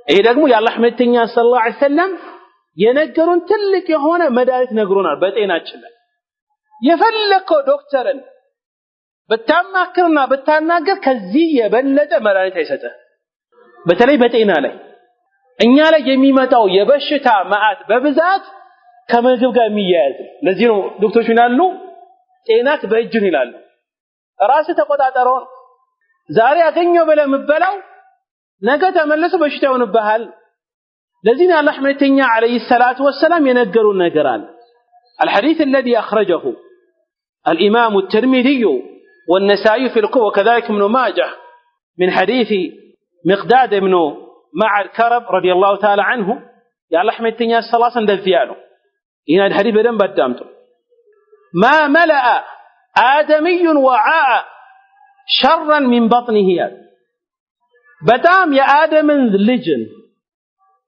ይሄ ደግሞ የአላህ መልእክተኛ ሰለላሁ ዐለይሂ ወሰለም የነገሩን ትልቅ የሆነ መድኃኒት ነግሮናል በጤናችን ላይ የፈለከው ዶክተርን በታማክርና በታናገር ከዚህ የበለጠ መድኃኒት አይሰጥም በተለይ በጤና ላይ እኛ ላይ የሚመጣው የበሽታ ማአት በብዛት ከምግብ ጋር የሚያያዝ ለዚህ ነው ዶክተሮች ይላሉ ጤናክ በእጅህ ይላሉ ራስ ተቆጣጣረው ዛሬ ያገኘው በለ ምበላው ነገ ተመለሰ በሽታ ይሆንብሃል الذين الله حملتنا عليه الصلاة والسلام ينقلون نقران الحديث الذي أخرجه الإمام الترمذي والنسائي في الكوفة وكذلك ابن ماجه من حديث مقداد بن معد كرب رضي الله تعالى عنه يا الله حملتنا الصلاة دزيانه هنا الحديث بدن بدامته ما ملأ آدمي وعاء شرا من بطنه በጣም የአደምን ልጅን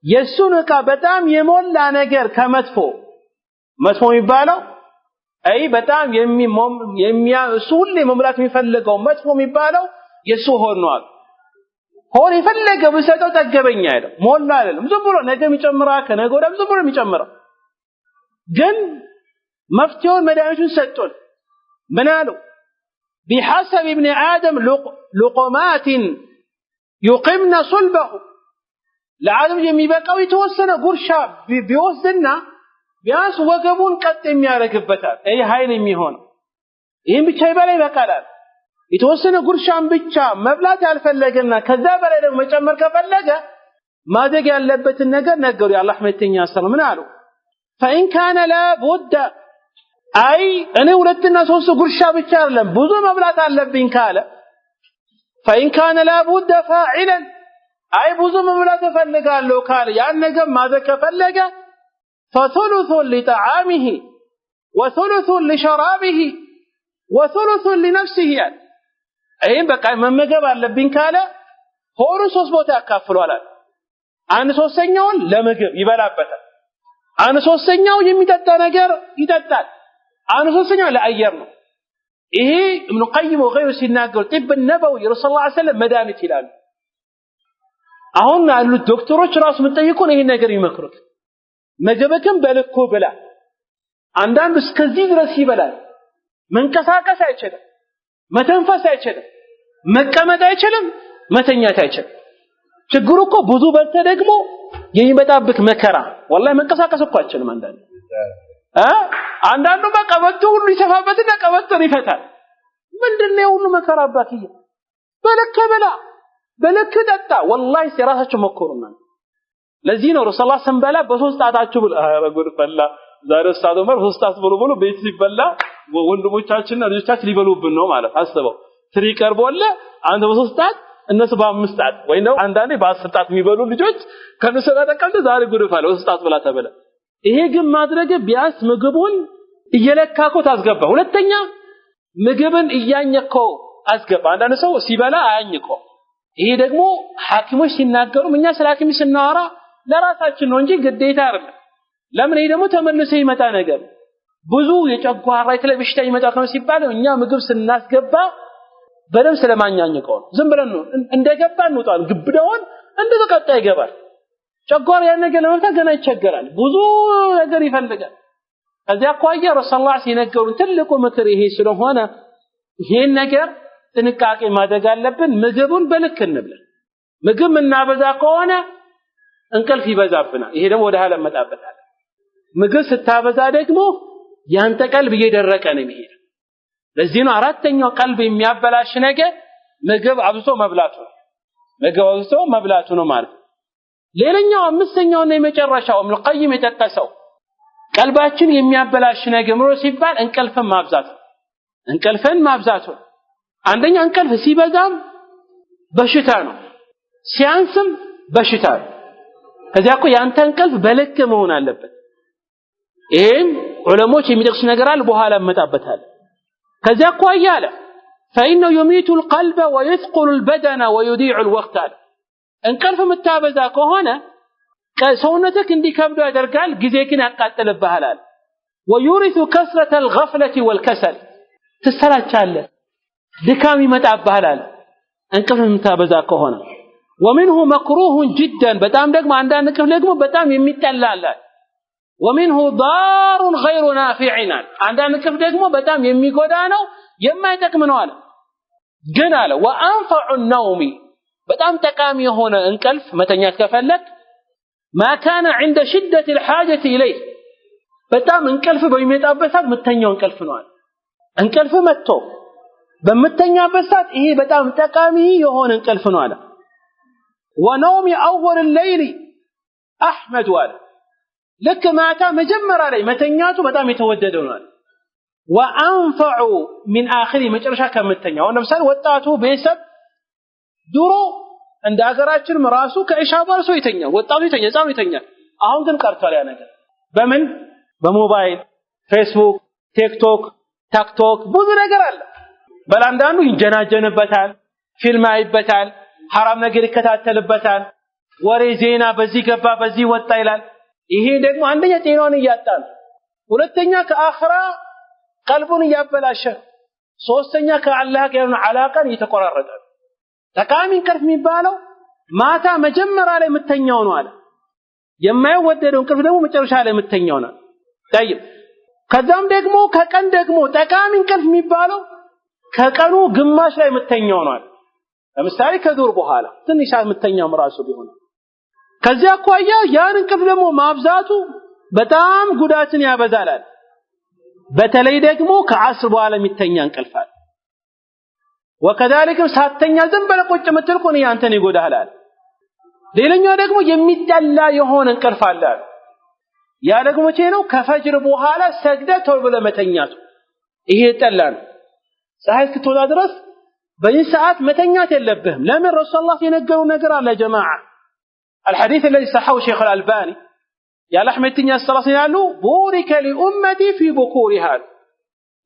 የሱን ዕቃ በጣም የሞላ ነገር ከመጥፎ መጥፎ የሚባለው አይ በጣም እሱ ሁሌ መሙላት የሚፈልገው መጥፎ የሚባለው የሱ ሆድ ነው ሆድ የፈለገው ብሰጠው ጠገበኛ አይደል ሞላ አይደለም ዝም ብሎ ነገ የሚጨምራ ከነገ ወዲያም ዝም ብሎ የሚጨምረው ግን መፍትሄውን መድኃኒቱን ሰጥቶን ምን አለው بحسب ابن آدم لقمات يقمن صلبه ለዓለም የሚበቃው የተወሰነ ጉርሻ ቢወስድና ቢያንስ ወገቡን ቀጥ የሚያረግበታል ይሄ ኃይል የሚሆን ይሄን ብቻ ይበቃል የተወሰነ ጉርሻን ብቻ መብላት ያልፈለገና ከዛ በላይ ደግሞ መጨመር ከፈለገ ማደግ ያለበትን ነገር ነገሩ የአላህ መልእክተኛ ሰለላሁ ዐለይሂ ወሰለም አሉ فإن كان لا بد አይ እኔ ሁለትና ሶስት ጉርሻ ብቻ አይደለም ብዙ መብላት አለብኝ ካለ فإن كان لا بد فاعلا አይ ብዙ መብላት ፈልጋለሁ ካለ ያን ነገር ማድረግ ከፈለገ فثلث لطعامه وثلث لشرابه وثلث لنفسه አይን በቃ መመገብ አለብኝ ካለ ሆሩ ሶስት ቦታ ያካፍሏል አንድ ሶስተኛውን ለምግብ ይበላበታል አንድ ሶስተኛው የሚጠጣ ነገር ይጠጣል አንድ ሶስተኛው ለአየር ነው ይሄ ኢብኑ ቀይም ወገይሩ ሲናገሩ ጥብ النبوي ረሱላህ ሰለላሁ ዐለይሂ ወሰለም መድኃኒት ይላሉ አሁን ያሉት ዶክተሮች ራሱ መጠየቁን ይሄን ነገር ይመክሩት መገበከም በልኩ ብላ አንዳንዱ እስከዚህ ድረስ ይበላል መንቀሳቀስ አይችልም መተንፈስ አይችልም መቀመጥ አይችልም መተኛት አይችልም ችግሩ እኮ ብዙ በልተ ደግሞ የሚመጣብክ መከራ ወላሂ መንቀሳቀስ እኮ አይችልም አንዳንዱ በቀበቶ ሁሉ ይሰፋበትና ቀበቶን ይፈታል ምንድነው ሁሉ መከራ አባክዬ በልክ ብላ በልክ ጠጣ ወላሂ ሲራሳቸው መከሩና ለዚህ ነው ረሱላህ ሰንበላ በሶስት ጣታቸው ብለ አረጉር ፈላ ዛሬ ኡስታዝ ዑመር ሶስት ጣት ብሎ ቤት ሲበላ ወንድሞቻችንና ልጆቻችን ሊበሉብን ነው ማለት አስበው ትሪ ቀርቦለ አንተ በሶስት ጣት እነሱ በአምስት ጣት ወይ ነው አንዳንዴ በ10 ጣት የሚበሉ ልጆች ከነሱ ጋር ተቀምጠ ዛሬ ጉድ ፈላ ሶስት ጣት ብላ ተበለ ይሄ ግን ማድረግ ቢያስ ምግቡን እየለካከው ታስገባ ሁለተኛ ምግብን እያኘከው አስገባ አንዳንድ ሰው ሲበላ አያኝከው ይሄ ደግሞ ሐኪሞች ሲናገሩ እኛ ስለ ሐኪም ስናወራ ለራሳችን ነው እንጂ ግዴታ አይደለም ለምን ይሄ ደግሞ ተመልሶ ይመጣ ነገር ብዙ የጨጓራ የተለበሽታ ይመጣ ነው ሲባል እኛ ምግብ ስናስገባ በደም ስለማኛኝከው ዝም ብለን ነው እንደገባ እንውጣል ግብዳውን እንደተቀጣ ይገባል ጨጓራ ያን ነገር ለመፍታት ገና ይቸገራል ብዙ ነገር ይፈልጋል ከዚያ አኳያ ረሱላህ ሲነገሩ ትልቁ ምክር ይሄ ስለሆነ ይሄን ነገር ጥንቃቄ ማድረግ አለብን ምግቡን በልክ እንብላ ምግብ እናበዛ ከሆነ እንቅልፍ ይበዛብናል ይሄ ደግሞ ወደ ኋላ መጣበታል ምግብ ስታበዛ ደግሞ ያንተ ቀልብ እየደረቀ ነው የሚሄድ ለዚህ ነው አራተኛው ቀልብ የሚያበላሽ ነገር ምግብ አብዝቶ መብላቱ ነው ማለት ሌላኛው አምስተኛውና የመጨረሻው ኢብኑ ቀይም የተጠቀሰው ቀልባችን የሚያበላሽ ነገር ምሮ ሲባል እንቅልፍን ማብዛት አንደኛ እንቅልፍ ሲበዛም በሽታ ነው ሲያንስም በሽታ ነው ከዚያ እኮ ያንተ እንቅልፍ በልክ መሆን አለበት ይሄም ዑለሞች የሚጠቅሱ ነገር አለ በኋላ መጣበታል ከዚያ እኮ አያለ فإنه يميت القلب ويثقل البدن ويضيع الوقت እንቅልፍ መታበዛ ከሆነ ሰውነትክ እንዲከብዱ ያደርጋል ጊዜክን ያቃጥልብሃል ويورث كثرة الغفلة والكسل ትሰራቻለህ ድካም ይመጣብሃል እንቅልፍ መታበዛ ከሆነ ومنه مكروه جدا በጣም ደግሞ አንዳንድ እንቅልፍ ደግሞ በጣም የሚጠላል ومنه ضار غير نافع አንዳንድ እንቅልፍ ደግሞ በጣም የሚጎዳ ነው የማይጠቅም ነው አለ ግን አለ وانفع النوم በጣም ጠቃሚ የሆነ እንቅልፍ መተኛት ከፈለክ ما كان عند شدة الحاجة إليه በጣም እንቅልፍ በሚመጣበት ሰዓት መተኛው እንቅልፍ ነው አለ እንቅልፍ መጥቶ በመተኛበት ሰዓት ይሄ በጣም ጠቃሚ የሆነ እንቅልፍ ነው አለ ونوم أول الليل አህመድ ዋለ ልክ ማታ መጀመሪያ ላይ መተኛቱ በጣም የተወደደ ነው ወአንፈዑ من اخر መጨረሻ ከምተኛው ለምሳሌ ወጣቱ ቤተሰብ ድሮ እንደ ሀገራችን ራሱ ከኢሻ በኋላ ሰው ይተኛል ወጣቱ ይተኛል ጻው ይተኛል አሁን ግን ቀርቷል ያ ነገር በምን በሞባይል ፌስቡክ ቲክቶክ ብዙ ነገር አለ በላንዳንዱ ይንጀናጀንበታል ፊልም አይበታል حرام ነገር ይከታተልበታል ወሬ ዜና በዚህ ገባ በዚህ ወጣ ይላል ይሄ ደግሞ አንደኛ ጤናውን ያጣል ሁለተኛ ከአኺራ ቀልቡን ያበላሸ ሶስተኛ ከአላህ ጋር ያለው አላቃን እየተቆራረጠ ተቃሚ እንቅልፍ የሚባለው ማታ መጀመሪያ ላይ የምተኛው ነው አለ የማይወደደው እንቅልፍ ደግሞ መጨረሻ ላይ የምተኛው ነው طيب ከዛም ደግሞ ከቀን ደግሞ ተቃሚ እንቅልፍ የሚባለው ከቀኑ ግማሽ ላይ የምተኛው ነው አለ ለምሳሌ ከዱር በኋላ ትንሽ የምተኛው ራሱ ቢሆን ከዚያ አኳያ ያን እንቅልፍ ደግሞ ማብዛቱ በጣም ጉዳትን ያበዛል በተለይ ደግሞ ከዓስር በኋላ የሚተኛ እንቅልፍ አለ ወከذلك ሳተኛ ዝም ብለህ ቁጭ የምትል ከሆነ ያንተን ይጎዳሃል ሌላኛው ደግሞ የሚጠላ የሆነ እንቅልፍ አለ ያ ደግሞ መቼ ነው ከፈጅር በኋላ ሰግደህ ቶሎ ብለህ መተኛት ይሄ ጠላን ፀሐይ እስክትወጣ ድረስ በዚህ ሰዓት መተኛት የለብህም ለምን ረሱላህ የነገሩ ነገር አለ ጀማዓ الحديث الذي صححه شيخ الألباني يا لحمتني الصلاة يالو بورك لأمتي في بكورها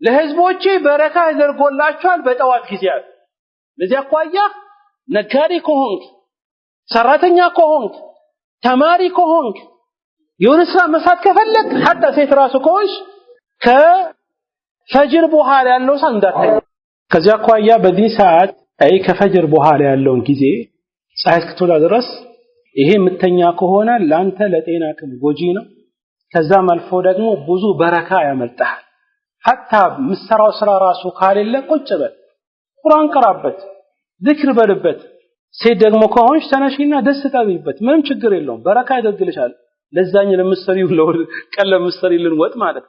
ለህዝቦቼ በረካ ያደርጎላቸዋል በጠዋት ጊዜያት ለዚያ አቋያ ነጋዴ ከሆንክ ሰራተኛ ከሆንክ ተማሪ ከሆንክ የሆነ ስራ መስራት ከፈለክ حتى ሴት ራሱ ከሆንሽ ከፈጅር በኋላ ያለው ሰዓት እንዳታይ ከዚያ አቋያ በዚህ ሰዓት አይ ከፈጅር በኋላ ያለውን ጊዜ ፀሐይ እስክትወጣ ድረስ ይሄ ምተኛ ከሆነ ላንተ ለጤናክም ጎጂ ነው ከዛም አልፎ ደግሞ ብዙ በረካ ያመጣል حتى مسراو ስራ ራሱ ካለለ ቁጭ በል ቁርአን ቀራበት ذክር በልበት ሴት ደግሞ ከሆንሽ ተነሺና ደስ ታቢበት ምንም ችግር የለውም በረካ ያደርግልሻል ለዛኝ ለምስሪው ቀለም ምስሪልን ወጥ ማለት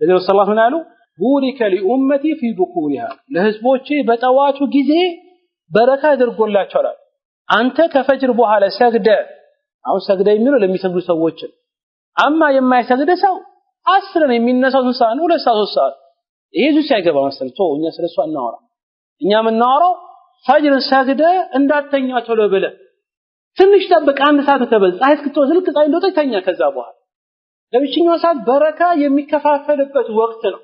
ለዚህ ሰለላሁ ዐለይሂ ወሰለም ቡሪከ ለኡመቲ في بكورها ለህዝቦቼ በጠዋቱ ጊዜ በረካ ያደርጎላቸዋል አንተ ከፈጅር በኋላ ሰግደ አሁን ሰግደ የሚለው ለሚሰግዱ ሰዎች አማ የማይሰግድ ሰው አስረን የሚነሳው ሰዓት ነው ለሰዓት ሰዓት ይሄ ጁስ ያገባ መሰል እኛ ስለሱ አናወራ እኛ ምናወራው ፈጅር ሰግደ እንዳተኛ ቶሎ ብለ ትንሽ ጠብቅ አንድ ሰዓት ተበዝ ፀሐይ እስክትወጣ ፀሐይ እንደወጣ ተኛ ከዛ በኋላ ለብቻኛው ሰዓት በረካ የሚከፋፈልበት ወቅት ነው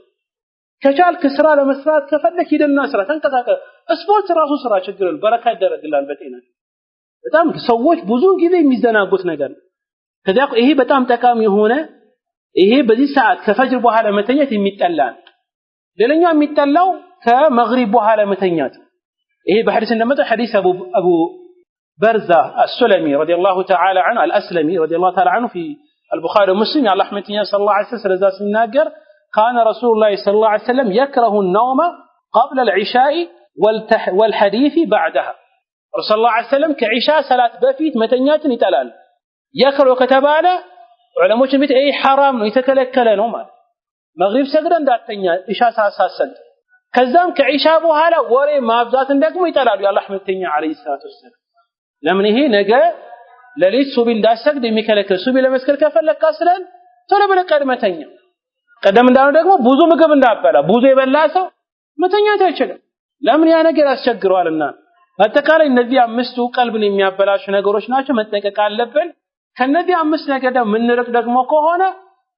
ከቻልክ ስራ ለመስራት ከፈለክ ሂድና ስራ ተንቀሳቀስ ስፖርት ራሱ ስራ ችግር ነው በረካ ያደርግላል በጤና በጣም ሰዎች ብዙ ጊዜ የሚዘናጉት ነገር ከዚያ ይሄ በጣም ጠቃሚ የሆነ ይሄ በዚህ ሰዓት ከፈጅር በኋላ መተኛት የሚጠላል ሌላኛው የሚጠላው ከመግሪብ በኋላ መተኛት ይሄ በሐዲስ እንደመጣ ሐዲስ አቡ برزة السلمي رضي الله تعالى عنه الأسلمي رضي الله تعالى عنه في البخاري ومسلم على رحمة الله صلى الله عليه وسلم ذات الناقر كان رسول الله صلى الله عليه وسلم يكره النوم قبل العشاء والحديث بعدها رسول الله عليه وسلم كعشاء صلاة بفيت متنيات يتلال يكره كتباله علماء بيت اي حرام ነው የተከለከለ ነው ማለት መግሪብ ሰግደ እንዳተኛ ኢሻ ሳሳሰል ከዛም ከኢሻ በኋላ ወሬ ማብዛትን ደግሞ ይጠላሉ ያላህ መልእክተኛ አለይሂ ሰላቱ ወሰለም ለምን ይሄ ነገ ለሊት ሱቢ እንዳሰግድ የሚከለከል ሱቢ ለመስከር ከፈለክ አስለን ቶሎ ብለህ ቀድመተኛ ቀደም እንዳለው ደግሞ ብዙ ምግብ እንዳበላ ብዙ የበላ ሰው መተኛት አይችልም ለምን ያ ነገር ያስቸግረዋልና በአጠቃላይ እነዚህ አምስቱ ቀልብን የሚያበላሹ ነገሮች ናቸው መጠንቀቅ አለብን ከነዚህ አምስት ነገር ደግሞ ምንርቅ ደግሞ ከሆነ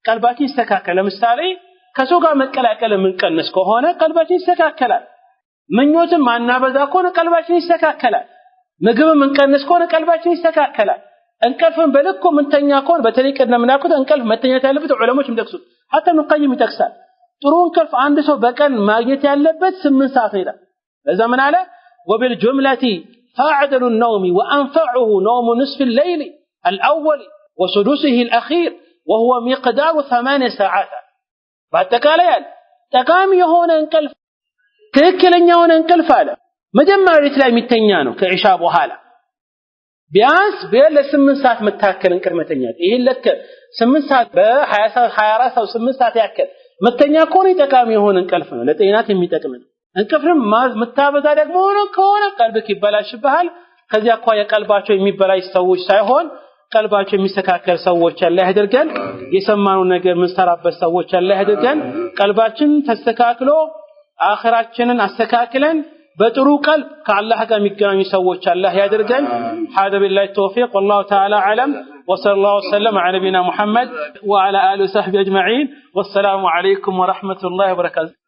ቀልባችን ይስተካከላል ለምሳሌ ከሰው ጋር መቀላቀል ምንቀንስ ከሆነ ቀልባችን ይስተካከላል ምኞትን ማናበዛ ከሆነ ቀልባችን ይስተካከላል ምግብ ምንቀንስ ከሆነ ቀልባችን ይስተካከላል እንቅልፍን በልኩ ምንተኛ ከሆነ በተለይ ቀደም እናቁት እንቅልፍ መተኛት ያለበት ዑለሞች እንደክሱት حتى ابن القيم ይጠቅሳል ጥሩ እንቅልፍ አንድ ሰው በቀን ማግኘት ያለበት 8 ሰዓት ነው ለዛ ምን አለ وبالجملة فاعدل النوم وانفعه نوم نصف الليل الأول وسدسه الأخير وهو مقدار 8 ساعات በአጠቃላይ ጠቃሚ የሆነ እንቅልፍ ትክክለኛ የሆነ እንቅልፍ አለ መጀመሪያ ላይ የሚተኛ ነው ከኢሻ በኋላ ቢያንስ በ8 ሰዓት መታከል እንቅልፍ መተኛት ይሄ ለከ 8 ሰዓት በ24 ሰዓት 8 ሰዓት ያክል መተኛ ከሆነ ጠቃሚ የሆነ እንቅልፍ ነው ለጤናት የሚጠቅም እንቅልፍም መታበዛ ደግሞ ከሆነ ቀልብክ ይበላሽብሃል ከዚያ አኳያ ቀልባቸው የሚበላሽ ሰዎች ሳይሆን ቀልባቸው የሚስተካከል ሰዎች አላህ ያድርገን የሰማነው ነገር ምንሰራበት ሰዎች አላህ ያድርገን ቀልባችን ተስተካክሎ አኺራችንን አስተካክለን በጥሩ ቀልብ ከአላህ ጋር የሚገናኙ ሰዎች አላህ ያድርገን هذا بالله التوفيق والله تعالى اعلم وصلى الله وسلم على نبينا محمد وعلى اله وصحبه اجمعين والسلام عليكم ورحمه الله وبركاته